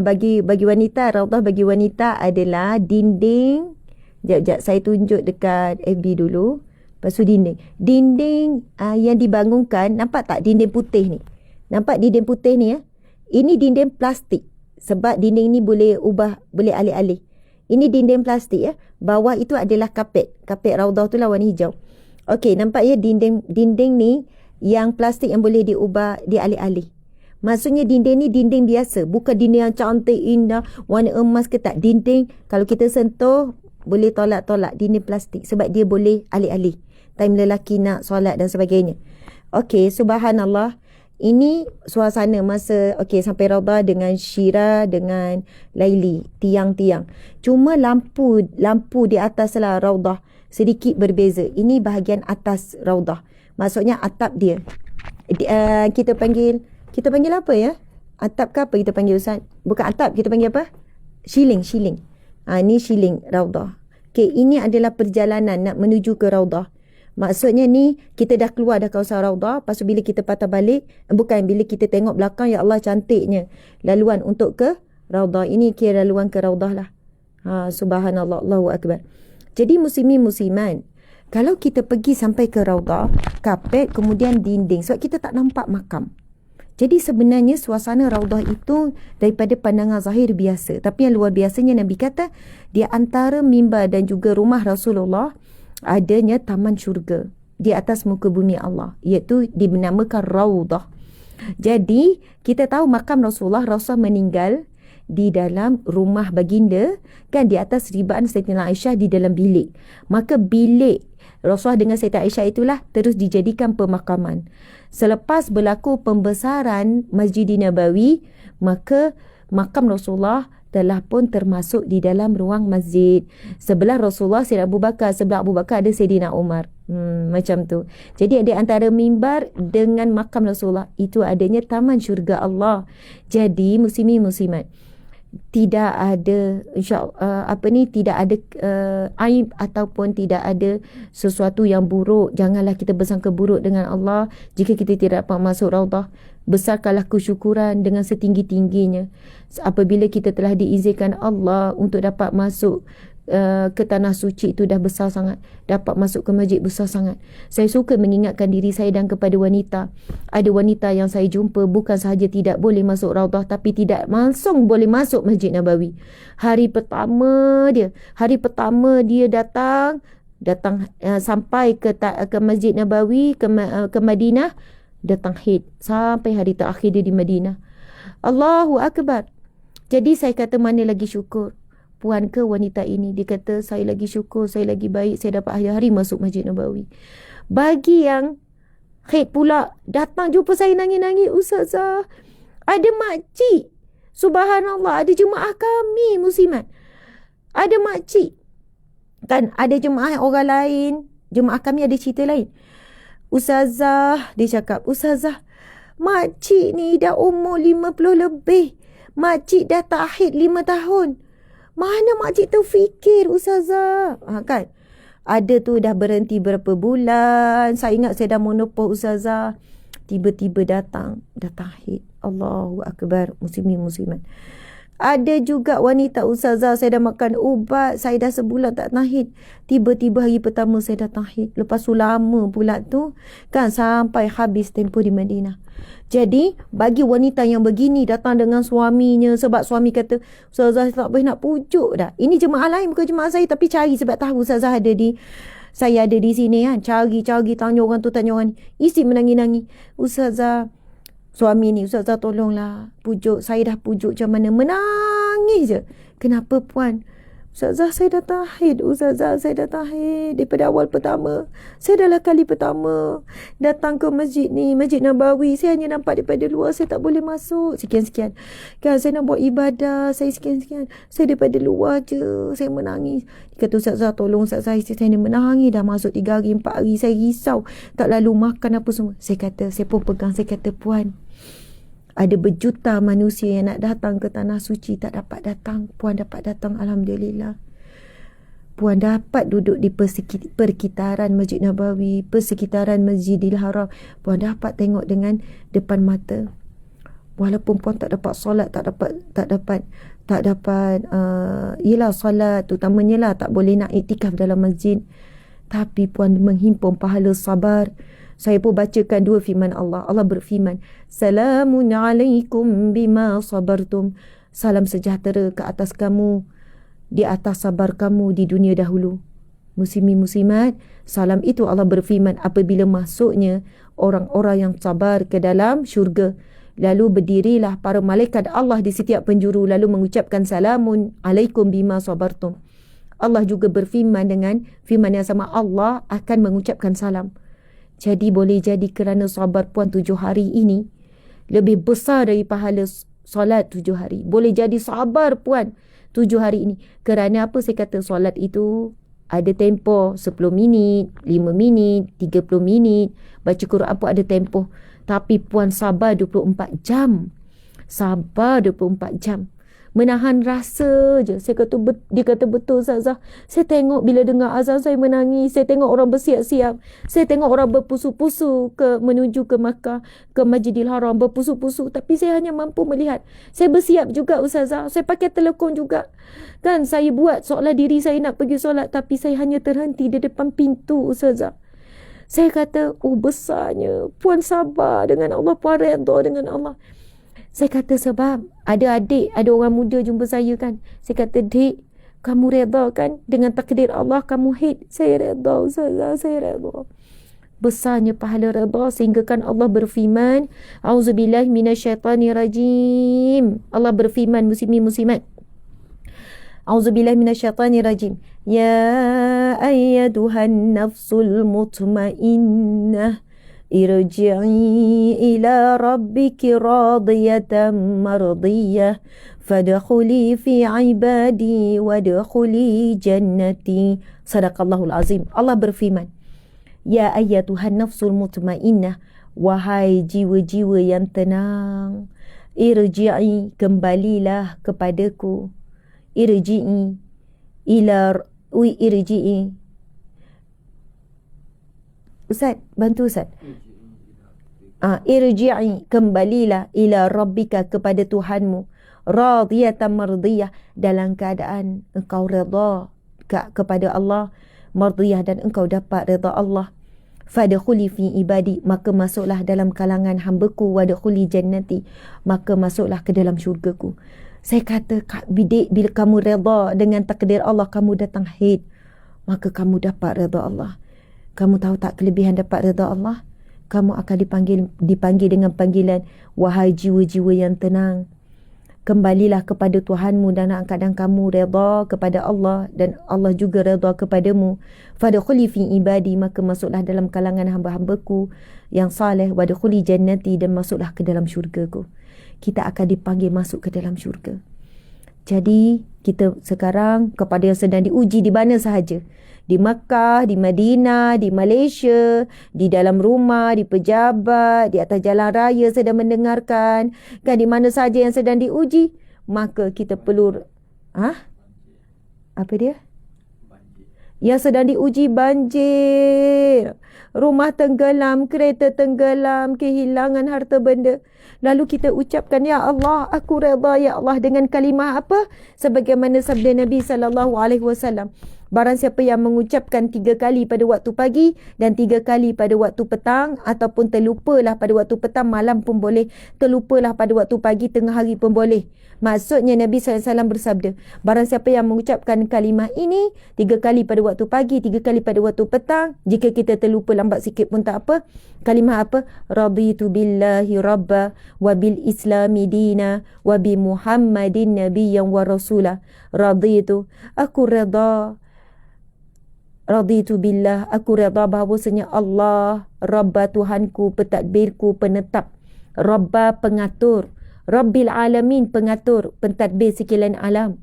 bagi wanita, Raudah bagi wanita adalah dinding. Sekejap, saya tunjuk dekat FB dulu. Lepas tu dinding yang dibangunkan, nampak tak dinding putih ni? Nampak dinding putih ni ya? Ini dinding plastik. Sebab dinding ni boleh ubah, boleh alih-alih. Ini dinding plastik ya. Bawah itu adalah kapet. Kapet Raudah tu lah warna hijau. Okey, nampak ya dinding ni yang plastik yang boleh diubah, dialih-alih. Maksudnya dinding ni dinding biasa. Bukan dinding yang cantik, indah, warna emas ke tak. Dinding, kalau kita sentuh, boleh tolak-tolak dinding plastik. Sebab dia boleh alih-alih. Time lelaki nak solat dan sebagainya. Okey, subhanallah. Ini suasana masa sampai Raudah dengan Syira, dengan Laili, tiang-tiang. Cuma lampu di atas lah Raudah sedikit berbeza. Ini bahagian atas Raudah. Maksudnya atap dia. Kita panggil apa ya? Atap ke apa kita panggil Ustaz? Bukan atap, kita panggil apa? Shilling. Ni shilling Raudah. Okey, ini adalah perjalanan nak menuju ke Raudah. Maksudnya ni kita dah keluar dah kawasan Raudah. Lepas tu bila kita patah balik, bila kita tengok belakang, ya Allah cantiknya laluan untuk ke Raudah. Ini kira laluan ke Raudah lah. Subhanallah, Allahu Akbar. Jadi muslimin musliman, kalau kita pergi sampai ke Raudah, kapet kemudian dinding, sebab kita tak nampak makam. Jadi sebenarnya suasana Raudah itu daripada pandangan zahir biasa. Tapi yang luar biasanya Nabi kata, di antara mimbar dan juga rumah Rasulullah adanya taman syurga di atas muka bumi Allah, iaitu dinamakan Raudah. Jadi kita tahu makam Rasulullah meninggal di dalam rumah baginda, kan, di atas ribaan Sayyidatina Aisyah di dalam bilik. Maka bilik Rasulullah dengan Sayyidatina Aisyah itulah terus dijadikan pemakaman. Selepas berlaku pembesaran Masjid Nabawi, maka makam Rasulullah telah pun termasuk di dalam ruang masjid. Sebelah Rasulullah Sayyidina Abu Bakar, sebelah Abu Bakar ada Sayyidina Umar. Macam tu. Jadi ada antara mimbar dengan makam Rasulullah itu adanya taman syurga Allah. Jadi muslimin-muslimat, tidak ada tidak ada aib ataupun tidak ada sesuatu yang buruk. Janganlah kita bersangka buruk dengan Allah jika kita tidak dapat masuk Raudah. Besarkanlah kesyukuran dengan setinggi-tingginya apabila kita telah diizinkan Allah untuk dapat masuk ke tanah suci. Itu dah besar sangat. Dapat masuk ke masjid besar sangat. Saya suka mengingatkan diri saya dan kepada wanita. Ada wanita yang saya jumpa bukan sahaja tidak boleh masuk Raudah, tapi tidak langsung boleh masuk Masjid Nabawi. Hari pertama dia datang sampai ke Masjid Nabawi, ke Madinah, datang haid sampai hari terakhir dia di Madinah. Allahu Akbar. Jadi saya kata, mana lagi syukur puan ke wanita ini? Dia kata, saya lagi syukur, saya lagi baik, saya dapat hari-hari masuk Masjid Nabawi. Bagi yang haid pula, datang jumpa saya nangis-nangis, Ustazah, ada makcik, subhanallah, ada jemaah kami muslimat, ada makcik, kan, ada jemaah orang lain, jemaah kami ada cerita lain. Ustazah, dia cakap, Ustazah, makcik ni dah umur 50 lebih, makcik dah tahid 5 tahun. Mana makcik terfikir, Ustazah? Kan? Ada tu dah berhenti berapa bulan. Saya ingat saya dah monopol, Ustazah. Tiba-tiba datang, dah tahid. Allahu Akbar, muslimin muslimat. Ada juga wanita, Ustazah, saya dah makan ubat, saya dah sebulan tak tahid. Tiba-tiba hari pertama saya dah tahid. Lepas tu lama pula tu, kan, sampai habis tempoh di Madinah. Jadi, bagi wanita yang begini datang dengan suaminya, sebab suami kata, Ustazah, saya tak boleh nak pujuk dah. Ini jemaah lain, bukan jemaah saya, tapi cari sebab tahu Ustazah saya ada di sini, kan. Cari, tanya orang tu, tanya orang ni. Isi menangis-nangis. Ustazah, suami ni, Ustazah tolonglah pujuk. Saya dah pujuk macam mana, menangis je. Kenapa puan? Ustazah, saya dah tahid. Ustazah, saya dah tahid daripada awal pertama. Saya dah lah kali pertama datang ke masjid ni, Masjid Nabawi. Saya hanya nampak daripada luar, saya tak boleh masuk. Sekian-sekian, kan, saya nak buat ibadah, saya sekian-sekian, saya daripada luar je, saya menangis. Dia kata, Ustazah tolong Ustazah, saya ni menangis dah masuk 3 hari 4 hari, saya risau, tak lalu makan apa semua. Saya pun pegang, saya kata, puan, ada berjuta manusia yang nak datang ke tanah suci, tak dapat datang. Puan dapat datang, alhamdulillah. Puan dapat duduk di persekitaran Masjid Nabawi, persekitaran Masjidil Haram. Puan dapat tengok dengan depan mata. Walaupun puan tak dapat solat, tak dapat yelah solat, terutamanya lah tak boleh nak iktikaf dalam masjid, tapi puan menghimpun pahala sabar. Saya pun bacakan 2 firman Allah. Allah berfirman, Salamun alaikum bima sabartum. Salam sejahtera ke atas kamu di atas sabar kamu di dunia dahulu. Muslimin muslimat, salam itu Allah berfirman apabila masuknya orang-orang yang sabar ke dalam syurga. Lalu berdirilah para malaikat Allah di setiap penjuru lalu mengucapkan salamun alaikum bima sabartum. Allah juga berfirman dengan firman yang sama, Allah akan mengucapkan salam. Jadi boleh jadi kerana sabar puan 7 hari ini lebih besar dari pahala solat 7 hari. Boleh jadi sabar puan 7 hari ini. Kerana apa saya kata solat itu ada tempoh 10 minit, 5 minit, 30 minit. Baca Quran pun ada tempoh. Tapi puan sabar 24 jam. Sabar 24 jam. Menahan rasa je. Dia kata betul Ustazah. Saya tengok bila dengar azan saya menangis. Saya tengok orang bersiap-siap. Saya tengok orang berpusu-pusu menuju ke Makkah, ke Masjidil Haram, berpusu-pusu. Tapi saya hanya mampu melihat. Saya bersiap juga Ustazah. Saya pakai telekong juga. Kan saya buat seolah diri saya nak pergi solat. Tapi saya hanya terhenti di depan pintu Ustazah. Saya kata, oh besarnya. Puan sabar dengan Allah. Puan redha dengan Allah. Saya kata sebab ada orang muda jumpa saya kan. Saya kata, Dik, Kamu reda kan dengan takdir Allah, kamu hate. Saya reda Ustazah, saya reda. Besarnya pahala reda sehingga kan Allah berfirman, auzubillahi minasyaitanirrajim. Allah berfirman, muslimin muslimat, auzubillahi minasyaitanirrajim. Ya ayyatuhan nafsul mutmainnah irji'i ila rabbiki radiyatan mardiyah fadkhuli fi ibadi wadkhuli jannati. Sadaqallahul azim. Allah berfirman, ya ayyatuhan nafsul mutmainnah, wahai jiwa-jiwa yang tenang, irji'i, kembalilah kepadaku. Irji'i irji'i. Ustaz, bantu Ustaz. Irji'i, kembalilah, ila rabbika, kepada Tuhanmu, radiyatan mardiyah, dalam keadaan engkau redha kepada Allah, mardiyah, dan engkau dapat redha Allah. Fadkhuli fi ibadi, maka masuklah dalam kalangan hamba-Ku, wadkhuli jannati, maka masuklah ke dalam syurga-Ku. Saya kata, Kak Bidik, bila kamu redha dengan takdir Allah, kamu datang haid, maka kamu dapat redha Allah. Kamu tahu tak kelebihan dapat redha Allah? Kamu akan dipanggil dengan panggilan, wahai jiwa-jiwa yang tenang, kembalilah kepada Tuhanmu dalam keadaan kamu redha kepada Allah dan Allah juga redha kepadamu. Fadkhuli fi ibadi, maka masuklah dalam kalangan hamba-hamba-Ku yang saleh, wadkhuli jannati, dan masuklah ke dalam syurga-Ku. Kita akan dipanggil masuk ke dalam syurga. Jadi kita sekarang kepada yang sedang diuji di mana sahaja, di Makkah, di Madinah, di Malaysia, di dalam rumah, di pejabat, di atas jalan raya sedang mendengarkan, kan, di mana sahaja yang sedang diuji, maka kita perlu apa dia? Yang sedang diuji banjir, rumah tenggelam, kereta tenggelam, kehilangan harta benda. Lalu kita ucapkan, ya Allah, aku redha ya Allah, dengan kalimah apa? Sebagaimana sabda Nabi SAW, barang siapa yang mengucapkan 3 kali pada waktu pagi dan 3 kali pada waktu petang, ataupun terlupalah pada waktu petang, malam pun boleh, terlupalah pada waktu pagi, tengah hari pun boleh. Maksudnya Nabi SAW bersabda, barang siapa yang mengucapkan kalimah ini 3 kali pada waktu pagi, 3 kali pada waktu petang, jika kita terlupa lambat sikit pun tak apa. Kalimah apa? Raditu billahi rabba wa bil islami dina wa bi muhammadin nabiyyan wa rasulah. Raditu, aku redha. Raditu billah, aku redha bahawasanya Allah Rabba, Tuhanku, pentadbirku, penetap. Rabba, pengatur. Rabbil alamin, pengatur, pentadbir sekalian alam.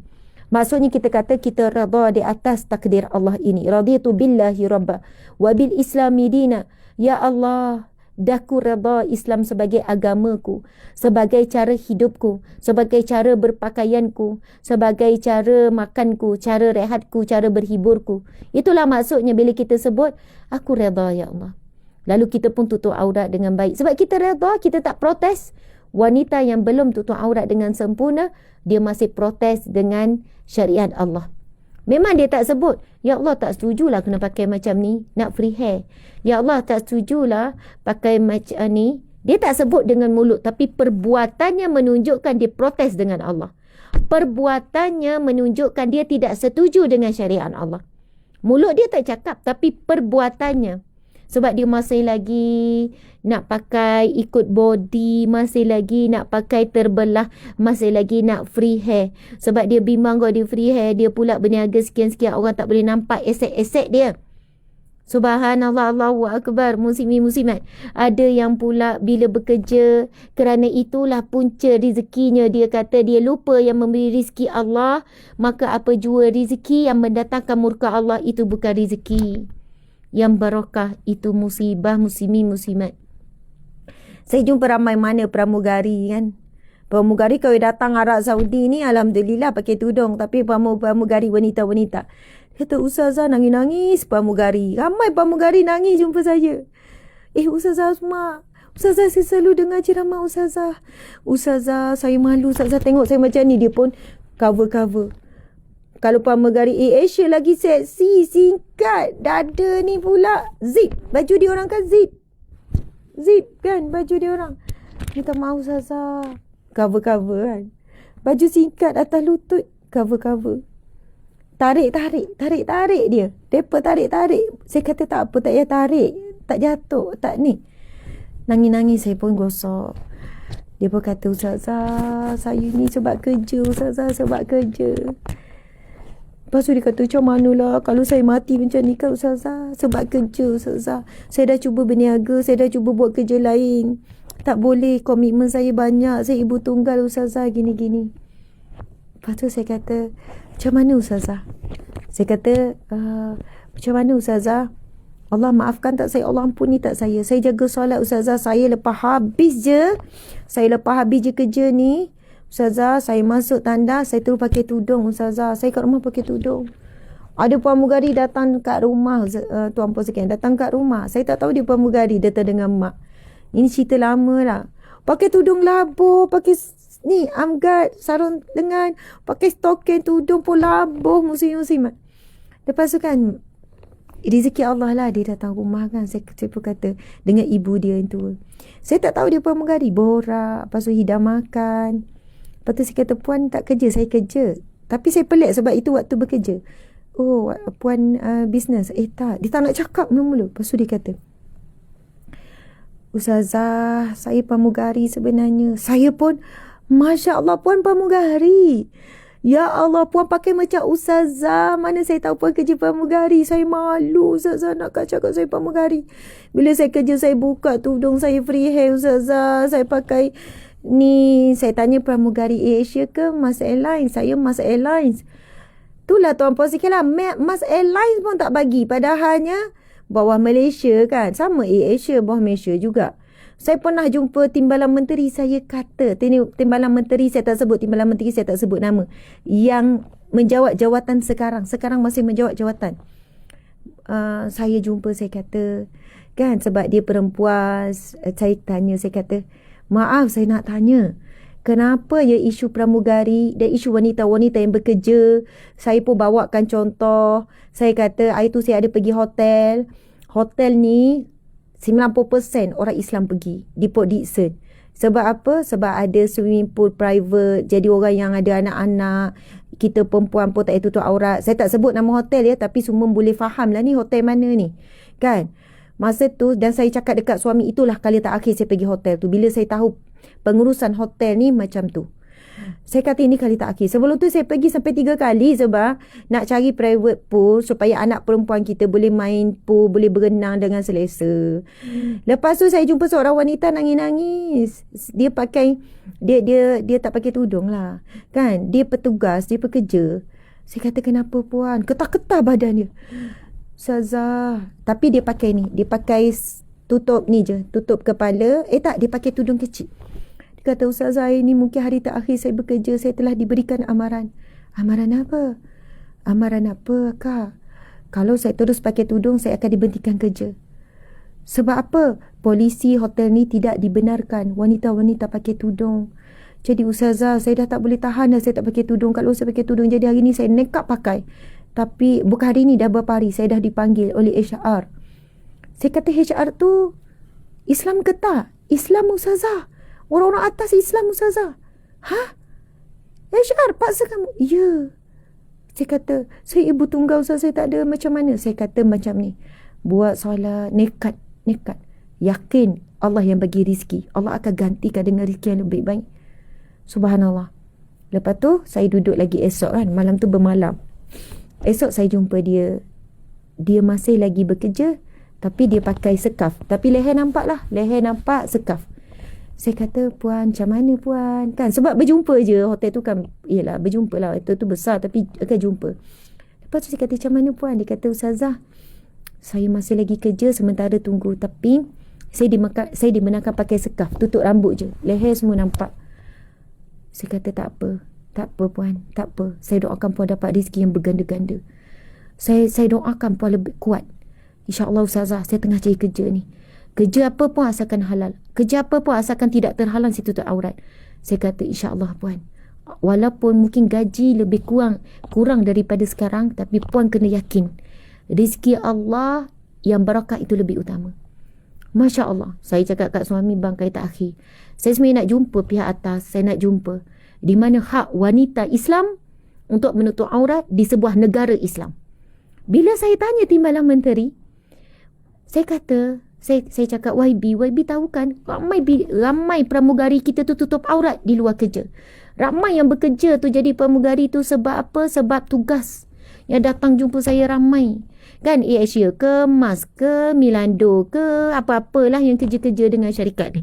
Maksudnya kita kata kita redha di atas takdir Allah ini. Raditu billahi rabba wa bil islami dina. Ya Allah, daku redha Islam sebagai agamaku, sebagai cara hidupku, sebagai cara berpakaianku, sebagai cara makanku, cara rehatku, cara berhiburku. Itulah maksudnya bila kita sebut aku redha ya Allah. Lalu kita pun tutup aurat dengan baik. Sebab kita redha, kita tak protes. Wanita yang belum tutup aurat dengan sempurna, dia masih protes dengan syariat Allah. Memang dia tak sebut, ya Allah tak setujulah kena pakai macam ni, nak free hair. Ya Allah tak setujulah pakai macam ni. Dia tak sebut dengan mulut, tapi perbuatannya menunjukkan dia protes dengan Allah. Perbuatannya menunjukkan dia tidak setuju dengan syariat Allah. Mulut dia tak cakap, tapi perbuatannya. Sebab dia masih lagi nak pakai ikut body, masih lagi nak pakai terbelah, masih lagi nak free hair. Sebab dia bimbang kalau dia free hair, dia pula berniaga sekian-sekian, orang tak boleh nampak aset-aset dia. Subhanallah, Allahu Akbar, muslimin muslimat. Ada yang pula bila bekerja, kerana itulah punca rezekinya, dia kata dia lupa yang memberi rezeki Allah, maka apa jua rezeki yang mendatangkan murka Allah itu bukan rezeki yang barakah, itu musibah. Muslimin muslimat, saya jumpa ramai mana pramugari kan. Pramugari kalau datang Arab Saudi ni, alhamdulillah pakai tudung, tapi pramugari wanita-wanita kata, Ustazah nangis-nangis pramugari. Ramai pramugari nangis jumpa saya. Ustazah Asma, Ustazah saya selalu dengar ceramah Ustazah. Ustazah saya malu, Ustazah tengok saya macam ni. Dia pun cover. Kalau pramugari Asia lagi seksi, singkat, dada ni pula zip. Baju dia orang kan zip kan baju dia orang. Minta maaf Ustazah, cover kan. Baju singkat atas lutut, cover. tarik dia. Depa tarik. Saya kata tak apa, tak payah tarik. Tak jatuh, tak ni. Nangis-nangis saya pun gosok. Dia pun kata, Ustazah, saya ni sebab kerja. Ustazah, sebab kerja. Lepas tu dia kata, macam manalah kalau saya mati macam ni kan Ustazah. Sebab kerja Ustazah. Saya dah cuba berniaga, saya dah cuba buat kerja lain. Tak boleh, komitmen saya banyak. Saya ibu tunggal Ustazah, gini-gini. Lepas tu saya kata, macam mana Ustazah? Saya kata, macam mana Ustazah? Allah maafkan tak saya, Allah ampuni tak saya. Saya jaga solat Ustazah. Saya lepas habis je kerja ni, Ustazah, saya masuk tandas, saya terus pakai tudung Ustazah. Saya kat rumah pakai tudung. Ada pramugari datang kat rumah, Tuan Puan sekalian, datang kat rumah. Saya tak tahu dia pramugari, datang dengan mak. Ini cerita lama lah. Pakai tudung labuh, pakai ni amgat, sarung lengan, pakai stokin, tudung pun labuh, muslim-muslimat. Lepas tu kan, rezeki Allah lah, dia datang rumah kan. Saya pun kata dengan ibu dia yang tua. Saya tak tahu dia pramugari, borak, lepas tu hidang makan. Lepas tu saya kata, Puan tak kerja, saya kerja. Tapi saya pelik sebab itu waktu bekerja. Oh, Puan bisnes. Tak, dia tak nak cakap mula-mula. Lepas tu dia kata, Ustazah, saya pramugari sebenarnya. Saya pun, Masya Allah, Puan pramugari. Ya Allah, Puan pakai macam Ustazah. Mana saya tahu Puan kerja pramugari. Saya malu Ustazah nak cakap saya pramugari. Bila saya kerja, saya buka tudung saya free hair Ustazah. Saya pakai ni, saya tanya pramugari Asia ke Mas Airlines. Saya Mas Airlines. Itulah Tuan Puan sekalian lah, Mas Airlines pun tak bagi. Padahalnya bawah Malaysia kan. Sama Asia, bawah Malaysia juga. Saya pernah jumpa timbalan menteri, saya kata, timbalan menteri, saya tak sebut timbalan menteri, saya tak sebut nama, yang menjawat jawatan sekarang masih menjawat jawatan. Saya jumpa, saya kata, kan sebab dia perempuan, saya tanya, saya kata, maaf saya nak tanya, kenapa ya isu pramugari dan isu wanita-wanita yang bekerja, saya pun bawakan contoh. Saya kata, hari tu saya ada pergi hotel ni 90% orang Islam pergi di Port Dickson. Sebab apa? Sebab ada swimming pool private. Jadi orang yang ada anak-anak, kita perempuan pun tak payah tutup aurat. Saya tak sebut nama hotel ya, tapi semua boleh faham lah ni hotel mana ni. Kan? Masa tu, dan saya cakap dekat suami, itulah kali terakhir saya pergi hotel tu. Bila saya tahu pengurusan hotel ni macam tu. Saya kata ini kali terakhir. Sebelum tu saya pergi sampai 3 kali sebab nak cari private pool supaya anak perempuan kita boleh main pool, boleh berenang dengan selesa. Lepas tu saya jumpa seorang wanita nangis-nangis. Dia pakai, dia tak pakai tudung lah. Kan? Dia petugas, dia pekerja. Saya kata, kenapa Puan? Ketar-ketar badan dia. Ustazah. Tapi dia pakai ni. Dia pakai tutup ni je. Tutup kepala. Tak, dia pakai tudung kecil. Dia kata, Ustazah, ini mungkin hari terakhir saya bekerja. Saya telah diberikan amaran. Amaran apa? Amaran apa, Kak? Kalau saya terus pakai tudung, saya akan diberhentikan kerja. Sebab apa? Polisi hotel ni tidak dibenarkan wanita-wanita pakai tudung. Jadi Ustazah, saya dah tak boleh tahan dah saya tak pakai tudung. Kalau saya pakai tudung, jadi hari ni saya nekat pakai. Tapi bukan hari ni, dah beberapa hari saya dah dipanggil oleh HR. Saya kata, HR tu Islam ke tak? Islam Ustazah. Orang-orang atas Islam Ustazah. HR paksa kamu? Ya. Saya kata, saya ibu tunggal Ustazah, saya tak ada macam mana. Saya kata macam ni, buat solat, nekat. Yakin Allah yang bagi rezeki, Allah akan gantikan dengan rezeki yang lebih baik. Subhanallah. Lepas tu saya duduk lagi esok kan, malam tu bermalam. Esok saya jumpa dia. Dia masih lagi bekerja, tapi dia pakai sekaf. Tapi leher nampak lah, leher nampak sekaf. Saya kata, Puan, macam mana Puan? Kan sebab berjumpa je, hotel tu kan, yelah berjumpa lah, hotel tu besar tapi akan jumpa. Lepas tu saya kata, macam mana Puan? Dia kata, Ustazah, saya masih lagi kerja sementara tunggu, tapi saya dibenarkan pakai sekaf, tutup rambut je, leher semua nampak. Saya kata, tak apa Puan, tak apa. Saya doakan Puan dapat rezeki yang berganda-ganda. Saya doakan Puan lebih kuat. InsyaAllah Ustazah, saya tengah cari kerja ni. Kerja apa pun asalkan halal. Kerja apa pun asalkan tidak terhalang si tutup aurat. Saya kata, insyaAllah Puan, walaupun mungkin gaji lebih kurang daripada sekarang, tapi Puan kena yakin rezeki Allah yang barakah itu lebih utama. Masya Allah. Saya cakap kat suami, bang, kali terakhir, saya sebenarnya nak jumpa pihak atas. Saya nak jumpa di mana hak wanita Islam untuk menutup aurat di sebuah negara Islam. Bila saya tanya Timbalan Menteri, saya kata, saya cakap YB tahu kan, ramai pramugari kita tu tutup aurat di luar kerja. Ramai yang bekerja tu jadi pramugari tu sebab apa? Sebab tugas. Yang datang jumpa saya ramai. Kan AirAsia ke, Mas ke, Milando ke, apa-apalah yang kerja-kerja dengan syarikat ni.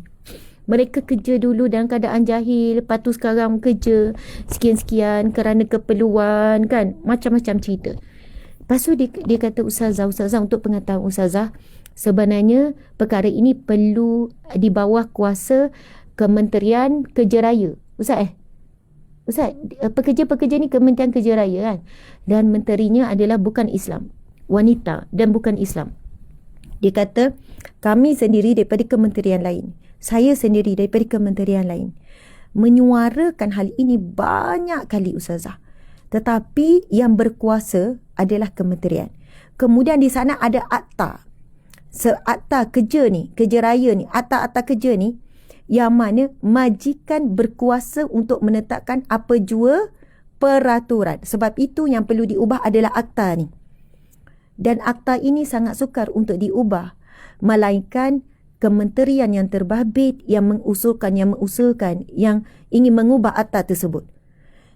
Mereka kerja dulu dalam keadaan jahil, lepas tu sekarang kerja sekian-sekian kerana keperluan, kan. Macam-macam cerita. Lepas tu dia kata, Ustazah untuk pengetahuan Ustazah, sebenarnya perkara ini perlu di bawah kuasa Kementerian Kerja Raya. Ustaz, pekerja-pekerja ni Kementerian Kerja Raya kan. Dan menterinya adalah bukan Islam. Wanita dan bukan Islam. Dia kata, kami sendiri daripada kementerian lain. Saya sendiri daripada kementerian lain. Menyuarakan hal ini banyak kali Ustazah. Tetapi yang berkuasa adalah kementerian. Kemudian di sana ada akta. Akta kerja ni, kerja raya ni, akta kerja ni, yang mana majikan berkuasa untuk menetapkan apa jua peraturan. Sebab itu yang perlu diubah adalah akta ni. Dan akta ini sangat sukar untuk diubah. Melainkan kementerian yang terbabit yang mengusulkan, yang ingin mengubah akta tersebut.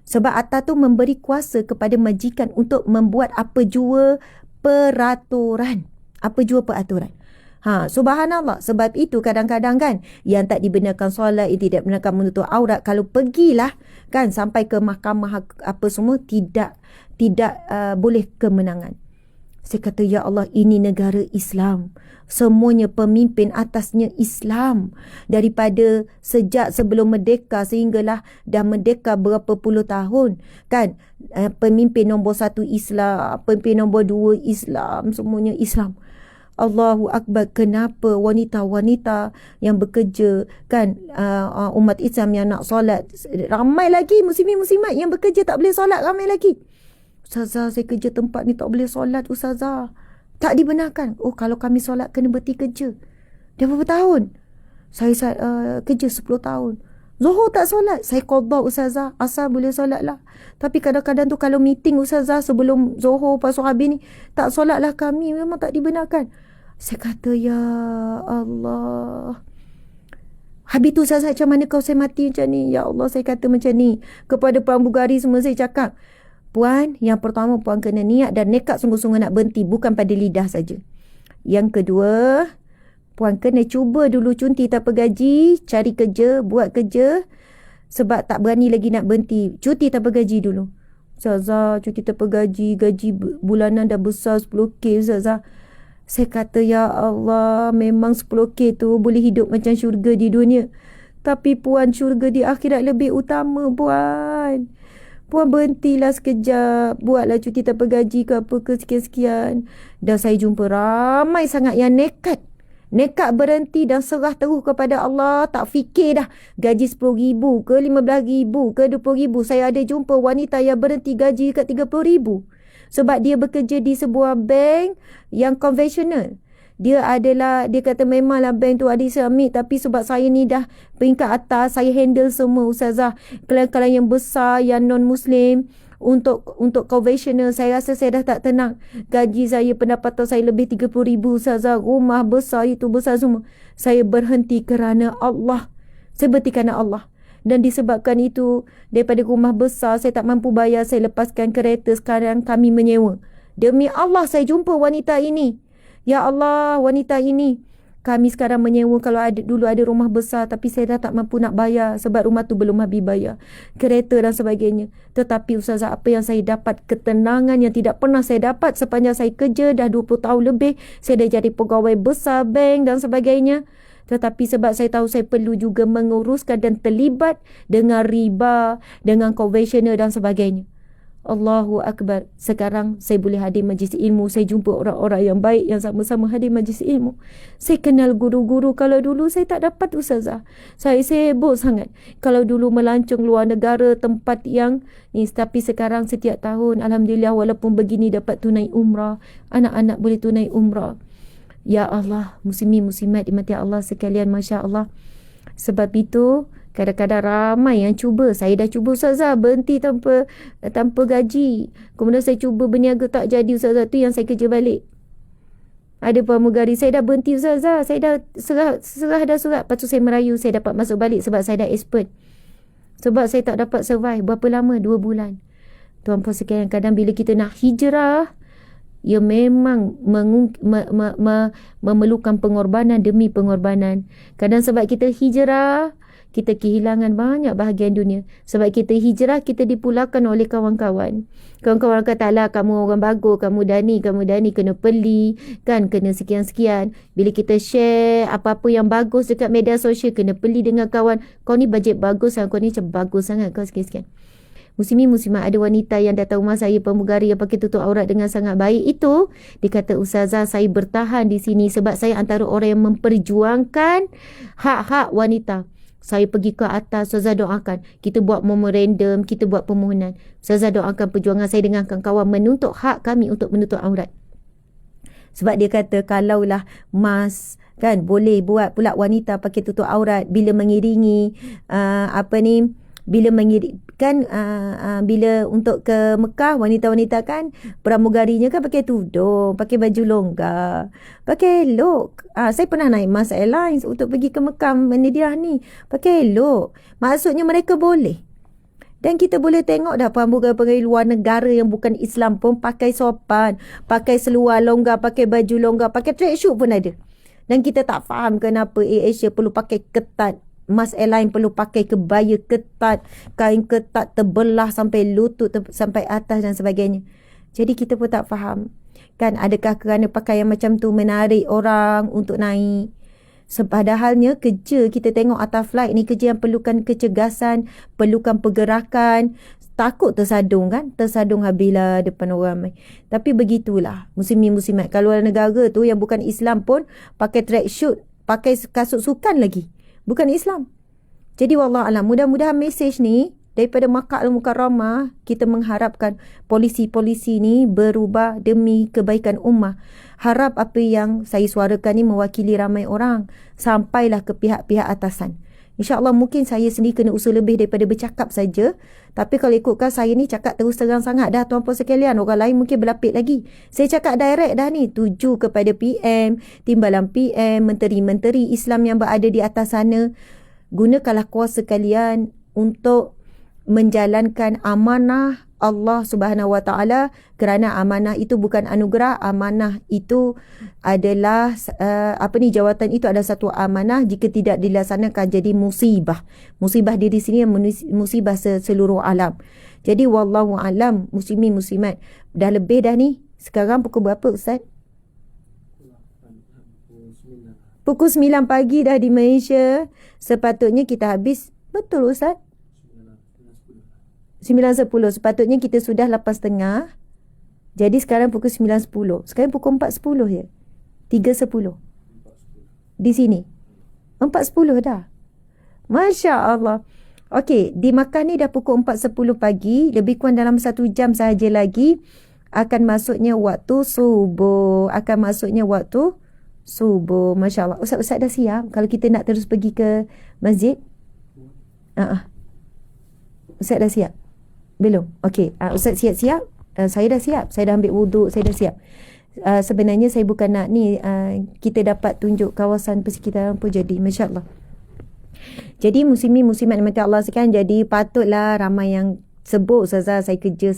Sebab akta tu memberi kuasa kepada majikan untuk membuat apa jua peraturan. Subhanallah. Sebab itu kadang-kadang kan, yang tak dibenarkan solat, yang tidak benarkan menutup aurat, kalau pergilah kan sampai ke mahkamah apa semua, tidak boleh kemenangan. Saya kata, ya Allah, ini negara Islam. Semuanya pemimpin atasnya Islam. Daripada sejak sebelum merdeka sehinggalah dah merdeka berapa puluh tahun. Kan? Pemimpin nombor 1 Islam, pemimpin nombor 2 Islam, semuanya Islam. Allahu Akbar. Kenapa wanita-wanita yang bekerja, kan, umat Islam yang nak solat, ramai lagi muslimin-muslimat yang bekerja tak boleh solat, ramai lagi. Ustazah, saya kerja tempat ni tak boleh solat Ustazah. Tak dibenarkan. Oh, kalau kami solat kena berhenti kerja. Dah berapa tahun? Saya kerja 10 tahun. Zuhur tak solat. Saya qadha Ustazah. Asar boleh solat lah. Tapi kadang-kadang tu kalau meeting Ustazah sebelum Zuhur, pas habis ni, tak solat lah kami. Memang tak dibenarkan. Saya kata, ya Allah. Habis tu Ustazah, macam mana kau saya mati macam ni? Ya Allah, saya kata macam ni. Kepada pramugari semua saya cakap, Puan, yang pertama Puan kena niat dan nekat sungguh-sungguh nak berhenti, bukan pada lidah saja. Yang kedua, Puan kena cuba dulu cuti tanpa gaji, cari kerja, buat kerja, sebab tak berani lagi nak berhenti. Cuti tanpa gaji dulu. Ustazah, cuti tanpa gaji bulanan dah besar 10K Ustazah. Saya kata, ya Allah, memang 10K tu boleh hidup macam syurga di dunia. Tapi Puan, syurga di akhirat lebih utama Puan. Puan berhentilah sekejap, buatlah cuti tanpa gaji ke apa ke sekian-sekian. Dan saya jumpa ramai sangat yang nekat berhenti dan serah terus kepada Allah. Tak fikir dah gaji RM10,000 ke RM15,000 ke RM20,000. Saya ada jumpa wanita yang berhenti gaji kat RM30,000. Sebab dia bekerja di sebuah bank yang konvensional. Dia kata memanglah bank tu ada Islamik, tapi sebab saya ni dah peringkat atas, saya handle semua Ustazah. Klien-klien yang besar, yang non-Muslim, untuk konvensional, saya rasa saya dah tak tenang. Gaji saya, pendapatan saya lebih RM30,000 Ustazah. Rumah besar, itu besar semua. Saya berhenti kerana Allah. Saya berhenti kerana Allah. Dan disebabkan itu, daripada rumah besar, saya tak mampu bayar, saya lepaskan kereta, sekarang kami menyewa. Demi Allah, saya jumpa wanita ini. Ya Allah, wanita ini, kami sekarang menyewa. Kalau dulu ada rumah besar, tapi saya dah tak mampu nak bayar sebab rumah tu belum habis bayar, kereta dan sebagainya. Tetapi Ustazah, apa yang saya dapat, ketenangan yang tidak pernah saya dapat sepanjang saya kerja dah 20 tahun lebih. Saya dah jadi pegawai besar bank dan sebagainya. Tetapi sebab saya tahu saya perlu juga menguruskan dan terlibat dengan riba, dengan konvensional dan sebagainya. Allahu Akbar. Sekarang saya boleh hadir majlis ilmu. Saya jumpa orang-orang yang baik yang sama-sama hadir majlis ilmu. Saya kenal guru-guru. Kalau dulu saya tak dapat Ustazah. Saya sibuk sangat. Kalau dulu melancong luar negara, tempat yang ni. Tapi sekarang setiap tahun, Alhamdulillah, walaupun begini dapat tunai umrah. Anak-anak boleh tunai umrah. Ya Allah, muslimin muslimat dimati Allah sekalian, Masya Allah. Sebab itu Kadang-kadang ramai yang cuba. Saya dah cuba Ustazah berhenti tanpa gaji. Kemudian saya cuba berniaga tak jadi Ustazah. Tu yang saya kerja balik. Ada pramugari, saya dah berhenti Ustazah. Saya dah serah dah surat. Lepas tu saya merayu, saya dapat masuk balik sebab saya dah expert. Sebab saya tak dapat survive. Berapa lama? 2 bulan. Tuan-puan sekalian, kadang bila kita nak hijrah, ia memang memerlukan pengorbanan demi pengorbanan. Kadang sebab kita hijrah, kita kehilangan banyak bahagian dunia. Sebab kita hijrah, kita dipulangkan oleh kawan-kawan. Kawan-kawan kata, lah kamu orang bagus, kamu dah ni, kena beli, kan, kena sekian-sekian. Bila kita share apa-apa yang bagus dekat media sosial, kena beli dengan kawan. Kau ni bajet bagus, kau ni macam bagus sangat, kau sekian-sekian. Muslimin muslimat, ada wanita yang datang rumah saya, pramugari yang pakai tutup aurat dengan sangat baik itu, dia kata, Ustazah, saya bertahan di sini sebab saya antara orang yang memperjuangkan hak-hak wanita. Saya pergi ke atas, Ustazah doakan. Kita buat memorandum, kita buat permohonan. Ustazah doakan perjuangan saya dengan kawan-kawan menuntut hak kami untuk menutup aurat. Sebab dia kata, kalaulah mas, kan, boleh buat pula wanita pakai tutup aurat bila mengiringi bila untuk ke Mekah, wanita-wanita kan, pramugarinya kan pakai tudung, pakai baju longgar, pakai elok. Saya pernah naik Mas Airlines untuk pergi ke Mekah Mediah ni, pakai elok. Maksudnya mereka boleh. Dan kita boleh tengok dah pramugari luar negara yang bukan Islam pun pakai sopan, pakai seluar longgar, pakai baju longgar, pakai tracksuit pun ada. Dan kita tak faham kenapa AirAsia perlu pakai ketat. Mas Airline perlu pakai kebaya ketat, kain ketat terbelah sampai lutut, sampai atas dan sebagainya. Jadi kita pun tak faham. Kan, adakah kerana pakaian macam tu menarik orang untuk naik? Padahalnya kerja kita tengok atas flight ni, kerja yang perlukan kecergasan, perlukan pergerakan. Takut tersadung kan? Tersadung habislah depan orang ramai. Tapi begitulah muslimin muslimat. Kalau negara tu yang bukan Islam pun pakai tracksuit, pakai kasut sukan lagi. Bukan Islam. Jadi wallahualam, mudah-mudahan mesej ni daripada Makkah Al-Mukarramah, kita mengharapkan polisi-polisi ni berubah demi kebaikan ummah. Harap apa yang saya suarakan ni mewakili ramai orang, sampailah ke pihak-pihak atasan. InsyaAllah mungkin saya sendiri kena usaha lebih daripada bercakap saja. Tapi kalau ikutkan saya ni cakap terus terang sangat dah tuan-puan sekalian. Orang lain mungkin berlapik lagi. Saya cakap direct dah ni. Tuju kepada PM, timbalan PM, menteri-menteri Islam yang berada di atas sana. Gunakanlah kuasa kalian untuk menjalankan amanah Allah Subhanahu Wa Taala, kerana amanah itu bukan anugerah. Amanah itu adalah jawatan itu adalah satu amanah. Jika tidak dilaksanakan jadi musibah. Musibah di sini musibah seluruh alam. Jadi wallahu alam, muslimin muslimat. Dah lebih dah ni. Sekarang pukul berapa Ustaz? Pukul 9 pagi dah di Malaysia. Sepatutnya kita habis. Betul Ustaz? 9.10. Sepatutnya kita sudah 8.30. Jadi sekarang pukul 9.10. Sekarang pukul 4.10 je. 3.10. Di sini. 4.10 dah. Masya Allah. Okey, di Makkah ni dah pukul 4.10 pagi. Lebih kurang dalam 1 jam sahaja lagi akan masuknya waktu subuh. Masya Allah. Ustaz dah siap kalau kita nak terus pergi ke masjid? Ustaz dah siap? Belum? Okey. Ustaz siap-siap? Saya dah siap. Saya dah ambil wuduk. Saya dah siap. Sebenarnya saya bukan nak ni. Kita dapat tunjuk kawasan persekitaran pun jadi. Masya Allah. Jadi muslimin muslimat dimati Allah sekalian. Jadi patutlah ramai yang sebut Ustazah saya kerja.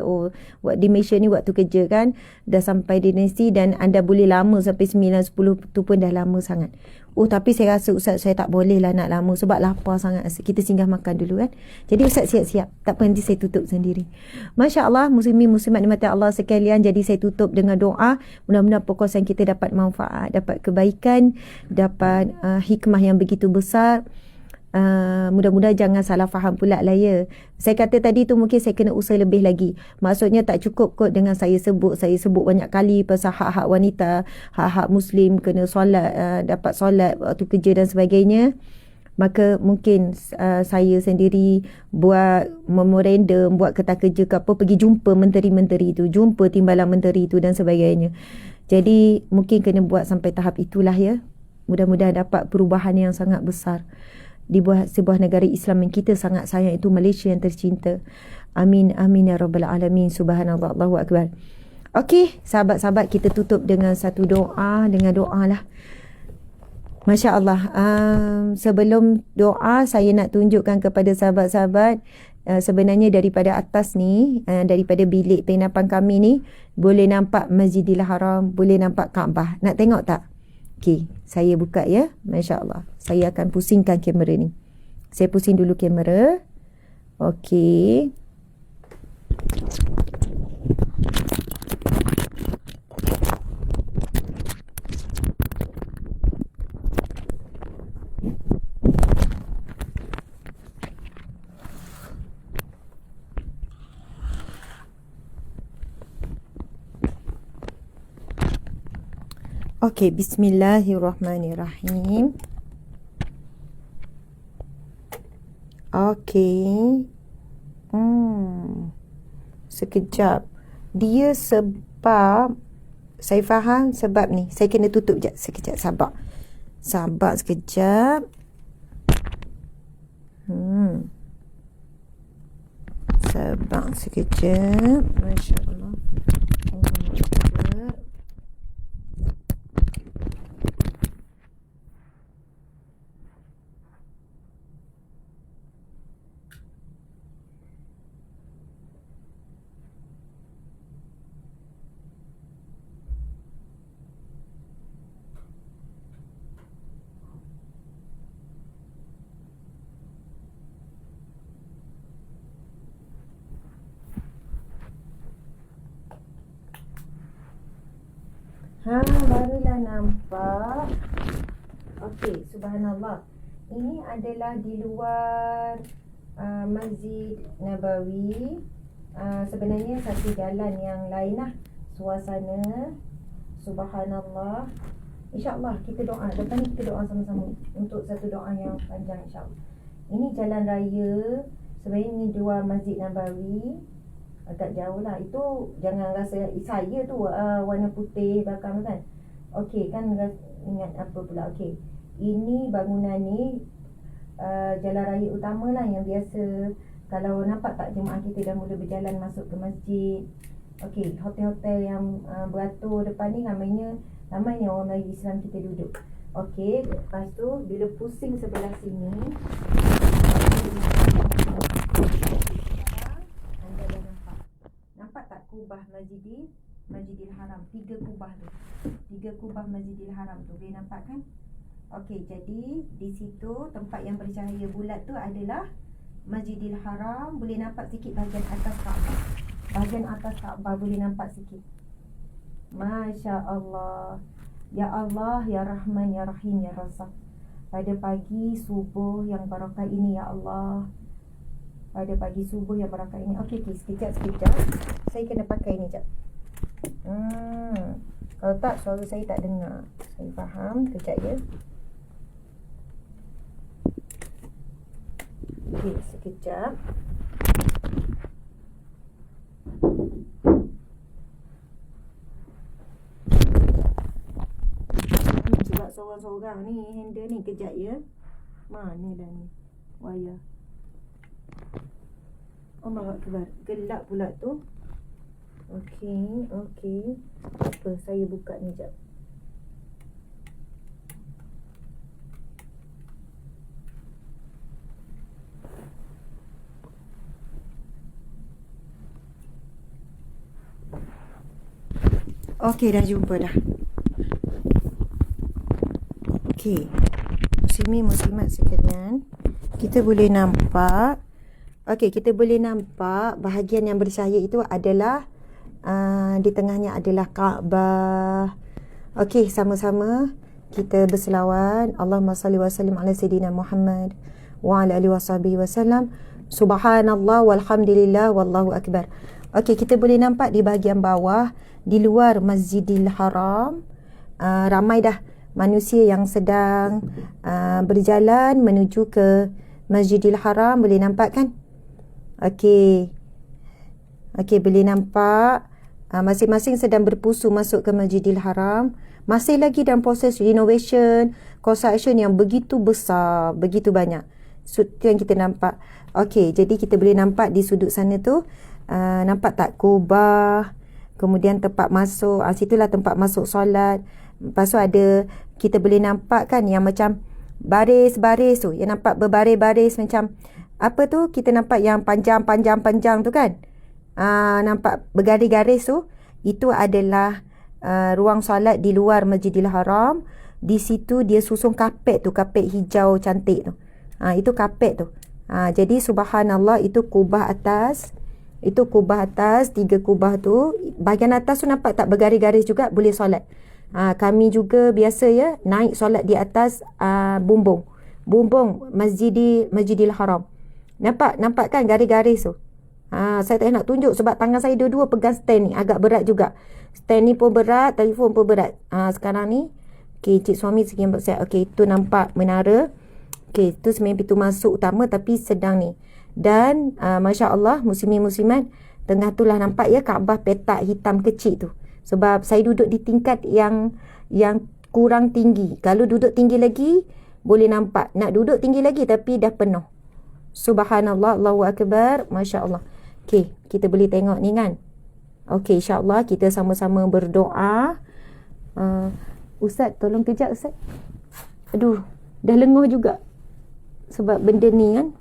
Oh, di Malaysia ni waktu kerja kan dah sampai dinasti dan anda boleh lama sampai 9-10 tu pun dah lama sangat. Oh tapi saya rasa Ustaz saya tak boleh lah nak lama sebab lapar sangat. Kita singgah makan dulu kan. Jadi Ustaz siap-siap. Tak apa nanti saya tutup sendiri. Masya Allah muslimin muslimat dimati Allah sekalian. Jadi saya tutup dengan doa. Mudah-mudahan perkongsian kita dapat manfaat, dapat kebaikan, dapat hikmah yang begitu besar. Mudah-mudahan jangan salah faham pula lah ya. Saya kata tadi tu mungkin saya kena usaha lebih lagi. Maksudnya tak cukup kot dengan saya sebut banyak kali pasal hak-hak wanita, hak-hak muslim kena solat, dapat solat waktu kerja dan sebagainya. Maka mungkin saya sendiri buat memorandum, buat kertas kerja ke apa, pergi jumpa menteri-menteri tu, jumpa timbalan menteri tu dan sebagainya. Jadi mungkin kena buat sampai tahap itulah ya. Mudah-mudahan dapat perubahan yang sangat besar. di sebuah negara Islam yang kita sangat sayang, itu Malaysia yang tercinta. Amin, amin ya rabbal alamin. Subhanallah, Allahu akbar. Okey, sahabat-sahabat, kita tutup dengan satu doa, dengan doa lah. Masya Allah. Sebelum doa, saya nak tunjukkan kepada sahabat-sahabat, sebenarnya daripada atas ni, daripada bilik penginapan kami ni, boleh nampak Masjidil Haram, boleh nampak Kaabah. Nak tengok tak? Okey, saya buka ya. Masya Allah. Saya akan pusingkan kamera ni. Saya pusing dulu kamera. Okey. Okey, bismillahirrahmanirrahim. Okey. Sekejap. Dia sebab, saya faham sebab ni. Saya kena tutup sekejap. Sekejap, sabar. Sabar sekejap. Sabar sekejap. Masya Allah. Barulah nampak. Okey, subhanallah. Ini adalah di luar Masjid Nabawi. Sebenarnya satu jalan yang lain lah suasana. Subhanallah. InsyaAllah kita doa. Lepas ni kita doa sama-sama untuk satu doa yang panjang, insyaAllah. Ini jalan raya. Sebenarnya ni luar Masjid Nabawi. Agak jauh lah. Itu jangan rasa saya tu warna putih belakang kan. Okey, kan ingat apa pula. Okey, ini bangunan ni jalan raya utama lah yang biasa. Kalau nampak tak jemaah kita dah mula berjalan masuk ke masjid. Okey, hotel-hotel yang beratur depan ni ramainya orang Melayu Islam kita duduk. Okey, lepas tu bila pusing sebelah sini, nampak tak kubah Masjidil Haram? 3 kubah tu. 3 kubah Masjidil Haram tu. Boleh nampak kan? Okey, jadi di situ tempat yang bercahaya bulat tu adalah Masjidil Haram. Boleh nampak sikit bahagian atas Kaabah. Bahagian atas Kaabah boleh nampak sikit. Masya Allah. Ya Allah, Ya Rahman, Ya Rahim, Ya Razak. Pada pagi subuh yang barakah ini, Ya Allah. Pada pagi subuh yang barakah ini. Okey, sekejap. Saya kena pakai ni sekejap. Kalau tak, suara saya tak dengar. Saya faham. Sekejap ya. Okey, sekejap. Sebab seorang-seorang ni handle ni. Kejap ya. Mana dah ni wayar. Allahu Akbar. Gelap pula tu. Okey. Apa, saya buka ni jap. Okey, dah jumpa dah. Okey. Muslimat sekalian, kita boleh nampak. Okey, kita boleh nampak bahagian yang bercahaya itu adalah di tengahnya adalah Kaabah. Okey, sama-sama kita berselawat. Allahumma salli wa sallim ala sayyidina Muhammad wa ala alihi washabihi wasallam. Subhanallah walhamdulillah wallahu akbar. Okey, kita boleh nampak di bahagian bawah di luar Masjidil Haram, ramai dah manusia yang sedang berjalan menuju ke Masjidil Haram. Boleh nampak kan? Okey, boleh nampak masing-masing sedang berpusu masuk ke Masjidil Haram. Masih lagi dalam proses renovation, construction yang begitu besar, begitu banyak. Itu yang kita nampak. Okey, jadi kita boleh nampak di sudut sana tu, nampak tak kubah, kemudian tempat masuk, situlah tempat masuk solat. Lepas tu ada, kita boleh nampak kan yang macam baris-baris tu, yang nampak berbaris-baris macam apa tu, kita nampak yang panjang tu kan. Nampak bergaris-garis tu, itu adalah ruang solat di luar Masjidil Haram. Di situ dia susun kapet tu, kapet hijau cantik tu. Itu kapet tu. Jadi subhanallah, itu kubah atas. Itu kubah atas, 3 kubah tu. Bahagian atas tu nampak tak bergaris-garis juga, boleh solat. Kami juga biasa ya naik solat di atas bumbung Masjidil Haram. Nampak kan garis-garis tu. Saya tak nak tunjuk sebab tangan saya dua-dua pegang stand ni, agak berat juga. Stand ni pun berat, telefon pun berat. Sekarang ni, okey, cik suami sekian buat saya. Okey, tu nampak menara. Okey, tu sebenarnya pintu masuk utama tapi sedang ni. Dan Masya Allah, muslimin-muslimat, tengah tu lah nampak ya Kaabah petak hitam kecil tu. Sebab saya duduk di tingkat yang kurang tinggi. Kalau duduk tinggi lagi, boleh nampak. Nak duduk tinggi lagi tapi dah penuh. Subhanallah, Allahu Akbar, Masya Allah. Okey, kita boleh tengok ni kan. Okey, insyaAllah kita sama-sama berdoa. Ustaz, tolong kejap Ustaz. Aduh, dah lenguh juga. Sebab benda ni kan,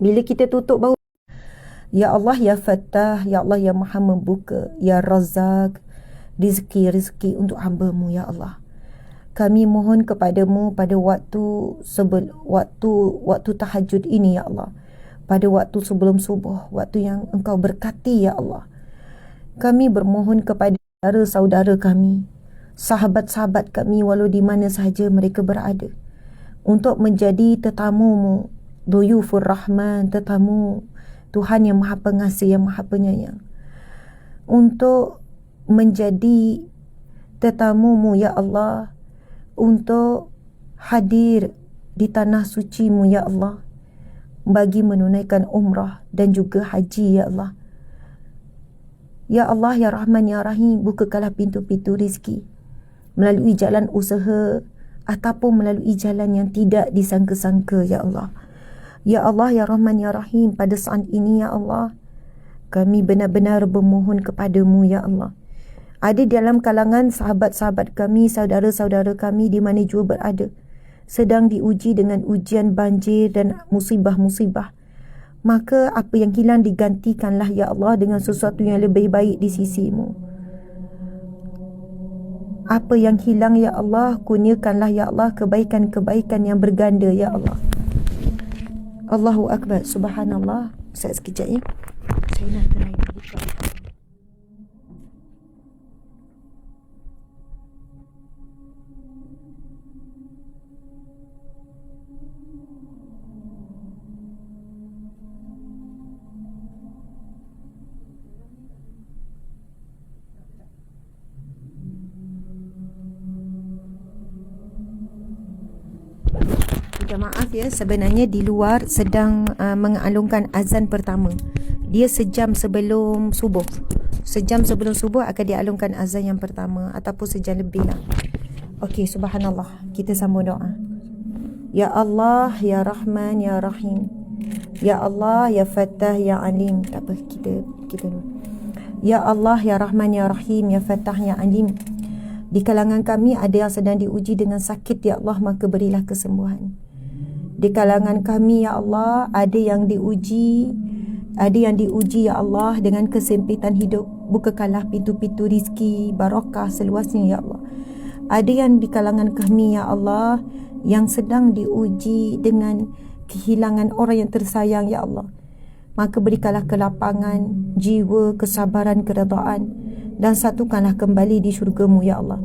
bila kita tutup baru. Ya Allah, Ya Fattah, Ya Allah, Ya Maha Membuka, Ya Razak, rizki untuk hamba-Mu, Ya Allah. Kami mohon kepadamu pada waktu tahajud ini, Ya Allah. Pada waktu sebelum subuh, waktu yang Engkau berkati, Ya Allah. Kami bermohon kepada saudara kami, sahabat-sahabat kami, walau di mana sahaja mereka berada, untuk menjadi tetamu-Mu, Duyufur Rahman, tetamu Tuhan yang Maha Pengasih, yang Maha Penyayang, untuk menjadi tetamu-Mu, Ya Allah, untuk hadir di tanah suci-Mu, Ya Allah, bagi menunaikan umrah dan juga haji, Ya Allah. Ya Allah, Ya Rahman, Ya Rahim, bukakanlah pintu-pintu rizki melalui jalan usaha ataupun melalui jalan yang tidak disangka-sangka, Ya Allah. Ya Allah, Ya Rahman, Ya Rahim, pada saat ini, Ya Allah, kami benar-benar bermohon kepadamu, Ya Allah. Ada dalam kalangan sahabat-sahabat kami, saudara-saudara kami di mana jua berada, sedang diuji dengan ujian banjir dan musibah-musibah. Maka apa yang hilang digantikanlah, Ya Allah, dengan sesuatu yang lebih baik di sisi-Mu. Apa yang hilang, Ya Allah, kurniakanlah, Ya Allah, kebaikan-kebaikan yang berganda, Ya Allah. Allahu Akbar, subhanallah. Sekejap ya. Saya nak try buka. Minta maaf ya, sebenarnya di luar sedang mengalungkan azan pertama. Dia sejam sebelum subuh. Sejam sebelum subuh akan dialungkan azan yang pertama, ataupun sejam lebih lah. Okey, subhanallah. Kita sambung doa. Ya Allah, Ya Rahman, Ya Rahim. Ya Allah, Ya Fattah, Ya Alim. Tak apa, kita dulu. Ya Allah, Ya Rahman, Ya Rahim, Ya Fattah, Ya Alim. Di kalangan kami ada yang sedang diuji dengan sakit, Ya Allah, maka berilah kesembuhan. Di kalangan kami, Ya Allah, ada yang diuji, Ya Allah, dengan kesempitan hidup. Bukakanlah pintu-pintu rizki, barakah seluasnya, Ya Allah. Ada yang di kalangan kami, Ya Allah, yang sedang diuji dengan kehilangan orang yang tersayang, Ya Allah. Maka berikanlah kelapangan jiwa, kesabaran, keredaan, dan satukanlah kembali di syurga-Mu, Ya Allah.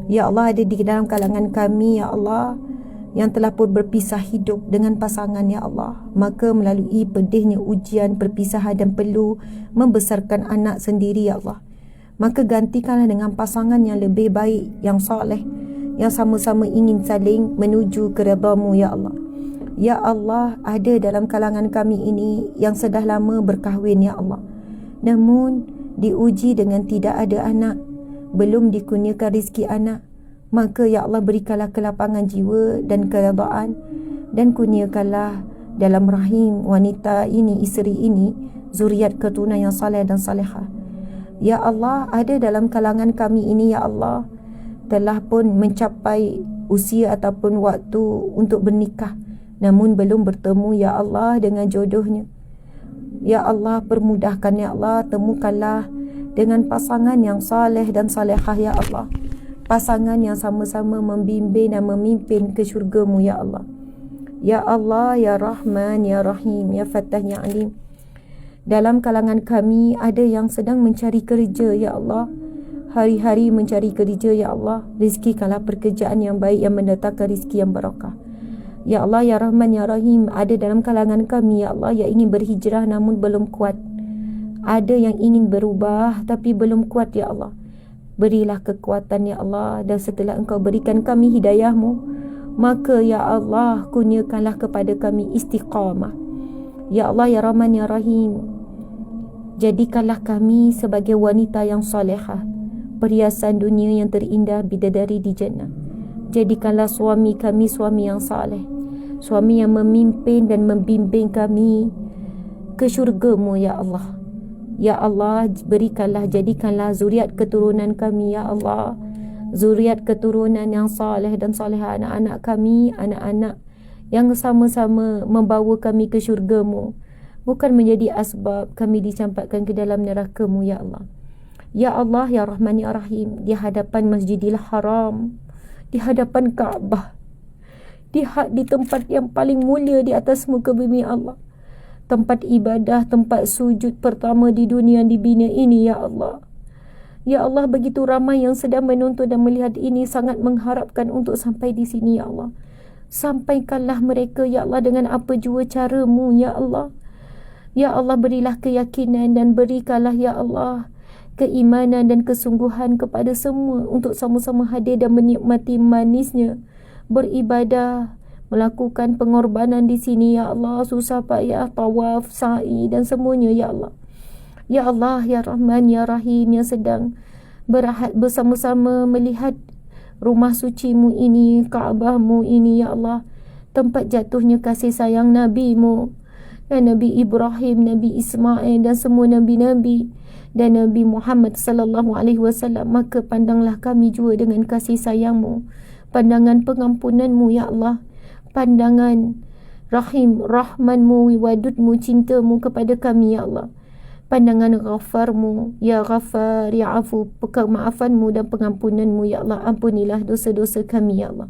Ya Allah, ada di dalam kalangan kami, Ya Allah, yang telah pun berpisah hidup dengan pasangan, Ya Allah. Maka melalui pedihnya ujian perpisahan dan perlu membesarkan anak sendiri, Ya Allah, maka gantikanlah dengan pasangan yang lebih baik, yang soleh, yang sama-sama ingin saling menuju ke redha-Mu, Ya Allah. Ya Allah, ada dalam kalangan kami ini yang sudah lama berkahwin, Ya Allah, namun diuji dengan tidak ada anak, belum dikurniakan rezeki anak. Maka Ya Allah, berikanlah kelapangan jiwa dan keredaan dan kurniakanlah dalam rahim wanita ini, isteri ini, zuriat keturunan yang saleh dan salihah. Ya Allah, ada dalam kalangan kami ini ya Allah telah pun mencapai usia ataupun waktu untuk bernikah, namun belum bertemu ya Allah dengan jodohnya. Ya Allah, permudahkan ya Allah, temukanlah dengan pasangan yang saleh dan salihah ya Allah, pasangan yang sama-sama membimbing dan memimpin ke syurga-Mu ya Allah. Ya Allah, ya Rahman, ya Rahim, ya Fattah, ya Alim. Dalam kalangan kami ada yang sedang mencari kerja ya Allah, hari-hari mencari kerja ya Allah. Rizkikanlah pekerjaan yang baik yang mendatangkan rizki yang barakah. Ya Allah, ya Rahman, ya Rahim. Ada dalam kalangan kami ya Allah yang ingin berhijrah namun belum kuat. Ada yang ingin berubah tapi belum kuat ya Allah. Berilah kekuatan ya Allah, dan setelah Engkau berikan kami hidayah-Mu, maka ya Allah kurniakanlah kepada kami istiqamah. Ya Allah, ya Rahman, ya Rahim. Jadikanlah kami sebagai wanita yang salihah, perhiasan dunia yang terindah, bidadari di jannah. Jadikanlah suami kami suami yang saleh, suami yang memimpin dan membimbing kami ke syurga-Mu ya Allah. Ya Allah, berikanlah, jadikanlah zuriat keturunan kami ya Allah, zuriat keturunan yang saleh dan salihah, anak-anak kami, anak-anak yang sama-sama membawa kami ke syurga-Mu, bukan menjadi asbab kami dicampakkan ke dalam neraka-Mu ya Allah. Ya Allah, ya Rahman, ya Rahim. Di hadapan Masjidil Haram, di hadapan Kaabah, di tempat yang paling mulia di atas muka bumi Allah, tempat ibadah, tempat sujud pertama di dunia yang dibina ini ya Allah. Ya Allah, begitu ramai yang sedang menonton dan melihat ini, sangat mengharapkan untuk sampai di sini ya Allah. Sampaikanlah mereka ya Allah dengan apa jua cara-Mu ya Allah. Ya Allah, berilah keyakinan dan berikanlah ya Allah keimanan dan kesungguhan kepada semua untuk sama-sama hadir dan menikmati manisnya beribadah, melakukan pengorbanan di sini ya Allah, susah payah, tawaf, sa'i dan semuanya ya Allah. Ya Allah, ya Rahman, ya Rahim, yang sedang bersama-sama melihat rumah suci-Mu ini, Kaabah-Mu ini ya Allah, tempat jatuhnya kasih sayang Nabi-Mu, dan Nabi Ibrahim, Nabi Ismail dan semua Nabi-Nabi dan Nabi Muhammad sallallahu alaihi wasallam. Maka pandanglah kami juga dengan kasih sayang-Mu, pandangan pengampunan-Mu ya Allah, pandangan Rahim, Rahman-Mu, Wadud-Mu, cinta-Mu kepada kami ya Allah, pandangan Ghafar-Mu, ya Ghafar, ya Afu, kemaafan-Mu dan pengampunan-Mu ya Allah. Ampunilah dosa-dosa kami ya Allah.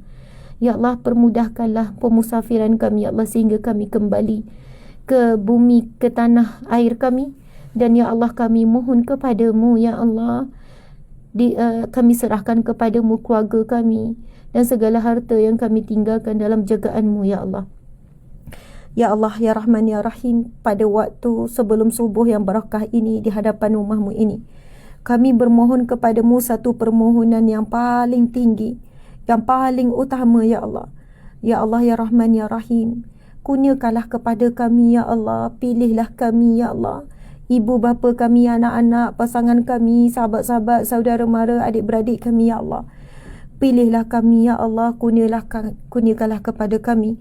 Ya Allah, permudahkanlah pemusafiran kami ya Allah, sehingga kami kembali ke bumi, ke tanah air kami. Dan ya Allah, kami mohon kepada-Mu ya Allah, kami serahkan kepada-Mu keluarga kami dan segala harta yang kami tinggalkan dalam jagaan-Mu ya Allah. Ya Allah, ya Rahman, ya Rahim, pada waktu sebelum subuh yang barakah ini, di hadapan rumah-Mu ini, kami bermohon kepada-Mu satu permohonan yang paling tinggi, yang paling utama ya Allah. Ya Allah, ya Rahman, ya Rahim, kurniakanlah kepada kami ya Allah, pilihlah kami ya Allah, ibu bapa kami, anak-anak, pasangan kami, sahabat-sahabat, saudara mara, adik-beradik kami ya Allah. Pilihlah kami ya Allah, kurniakanlah kepada kami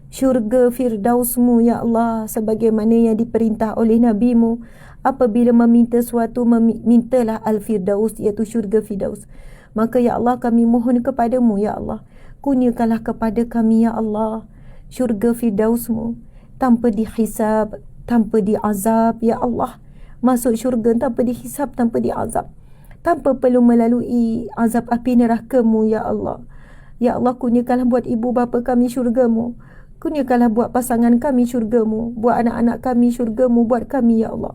syurga Firdaus-Mu ya Allah, sebagaimana yang diperintah oleh Nabi-Mu. Apabila meminta suatu, mintalah Al-Firdaus, iaitu syurga Firdaus. Maka ya Allah, kami mohon kepada-Mu ya Allah, kurniakanlah kepada kami ya Allah syurga Firdaus-Mu, tanpa dihisab, tanpa diazab ya Allah. Masuk syurga tanpa dihisab, tanpa diazab, tanpa perlu melalui azab api neraka-Mu ya Allah. Ya Allah, kurniakanlah buat ibu bapa kami syurga-Mu, kurniakanlah buat pasangan kami syurga-Mu, buat anak-anak kami syurga-Mu, buat kami ya Allah.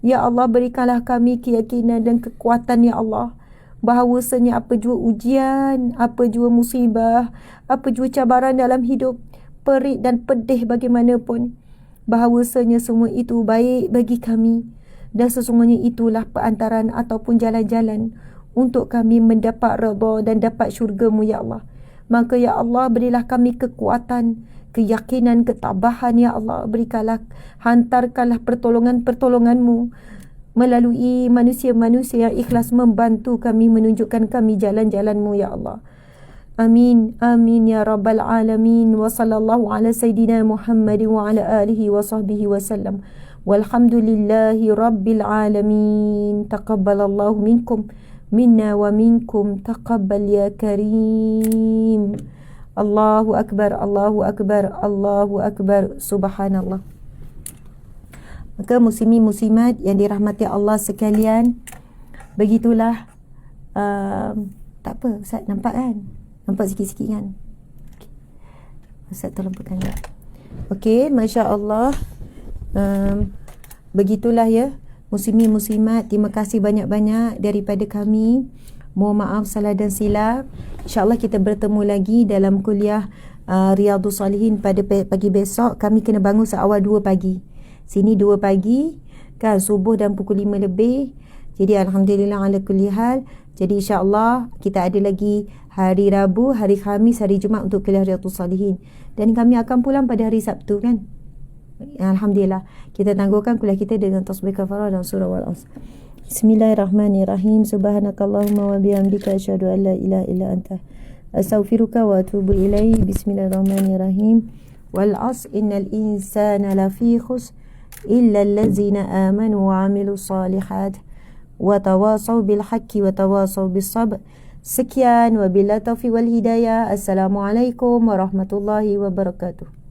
Ya Allah, berikanlah kami keyakinan dan kekuatan ya Allah, bahawasanya apa jua ujian, apa jua musibah, apa jua cabaran dalam hidup, perit dan pedih bagaimanapun, bahawasanya semua itu baik bagi kami, dan sesungguhnya itulah perantaran ataupun jalan-jalan untuk kami mendapat redha dan dapat syurga-Mu ya Allah. Maka ya Allah, berilah kami kekuatan, keyakinan, ketabahan ya Allah. Berikanlah, hantarkanlah pertolongan-pertolongan-Mu melalui manusia-manusia yang ikhlas membantu kami, menunjukkan kami jalan-jalan-Mu ya Allah. Amin. Amin ya rabbal alamin. Wa sallallahu ala sayyidina Muhammad wa ala alihi wa sahbihi wa sallam. Walhamdulillahi rabbil alamin. Taqabbalallahu minkum minna wa minkum. Taqabbal ya karim. Allahu akbar, Allahu akbar, Allahu akbar. Subhanallah. Maka muslimin muslimat yang dirahmati Allah sekalian, begitulah. Tak apa, Ustaz nampak kan? Nampak sikit-sikit kan? Ustaz tolong pegang. Okey, Masya Allah. Begitulah ya, muslimin muslimat. Terima kasih banyak-banyak daripada kami. Mohon maaf salah dan silap. InsyaAllah kita bertemu lagi dalam kuliah Riyadhus Salihin pada pagi besok. Kami kena bangun seawal 2 pagi. Sini 2 pagi kan, subuh dan pukul 5 lebih. Jadi alhamdulillah ala kulli hal. Jadi insya-Allah kita ada lagi hari Rabu, hari Khamis, hari Jumaat untuk kuliah Riyadhus Salihin. Dan kami akan pulang pada hari Sabtu kan. Alhamdulillah. Kita tangguhkan kuliah kita dengan tasbih kafarah dan surah Wal-Asr. Bismillahirrahmanirrahim. Subhanakallahumma wa bihamdika asyhadu an la ilaha illa anta astaghfiruka wa atubu ilaik. Bismillahirrahmanirrahim. Wal 'asr innal insana lafi khusr illa allazina amanu wa 'amilus solihat wa tawasaw bil haqqi wa tawasaw bis sabr. Sekian, wabillahi taufiq wal hidayah. Assalamualaikum warahmatullahi wabarakatuh.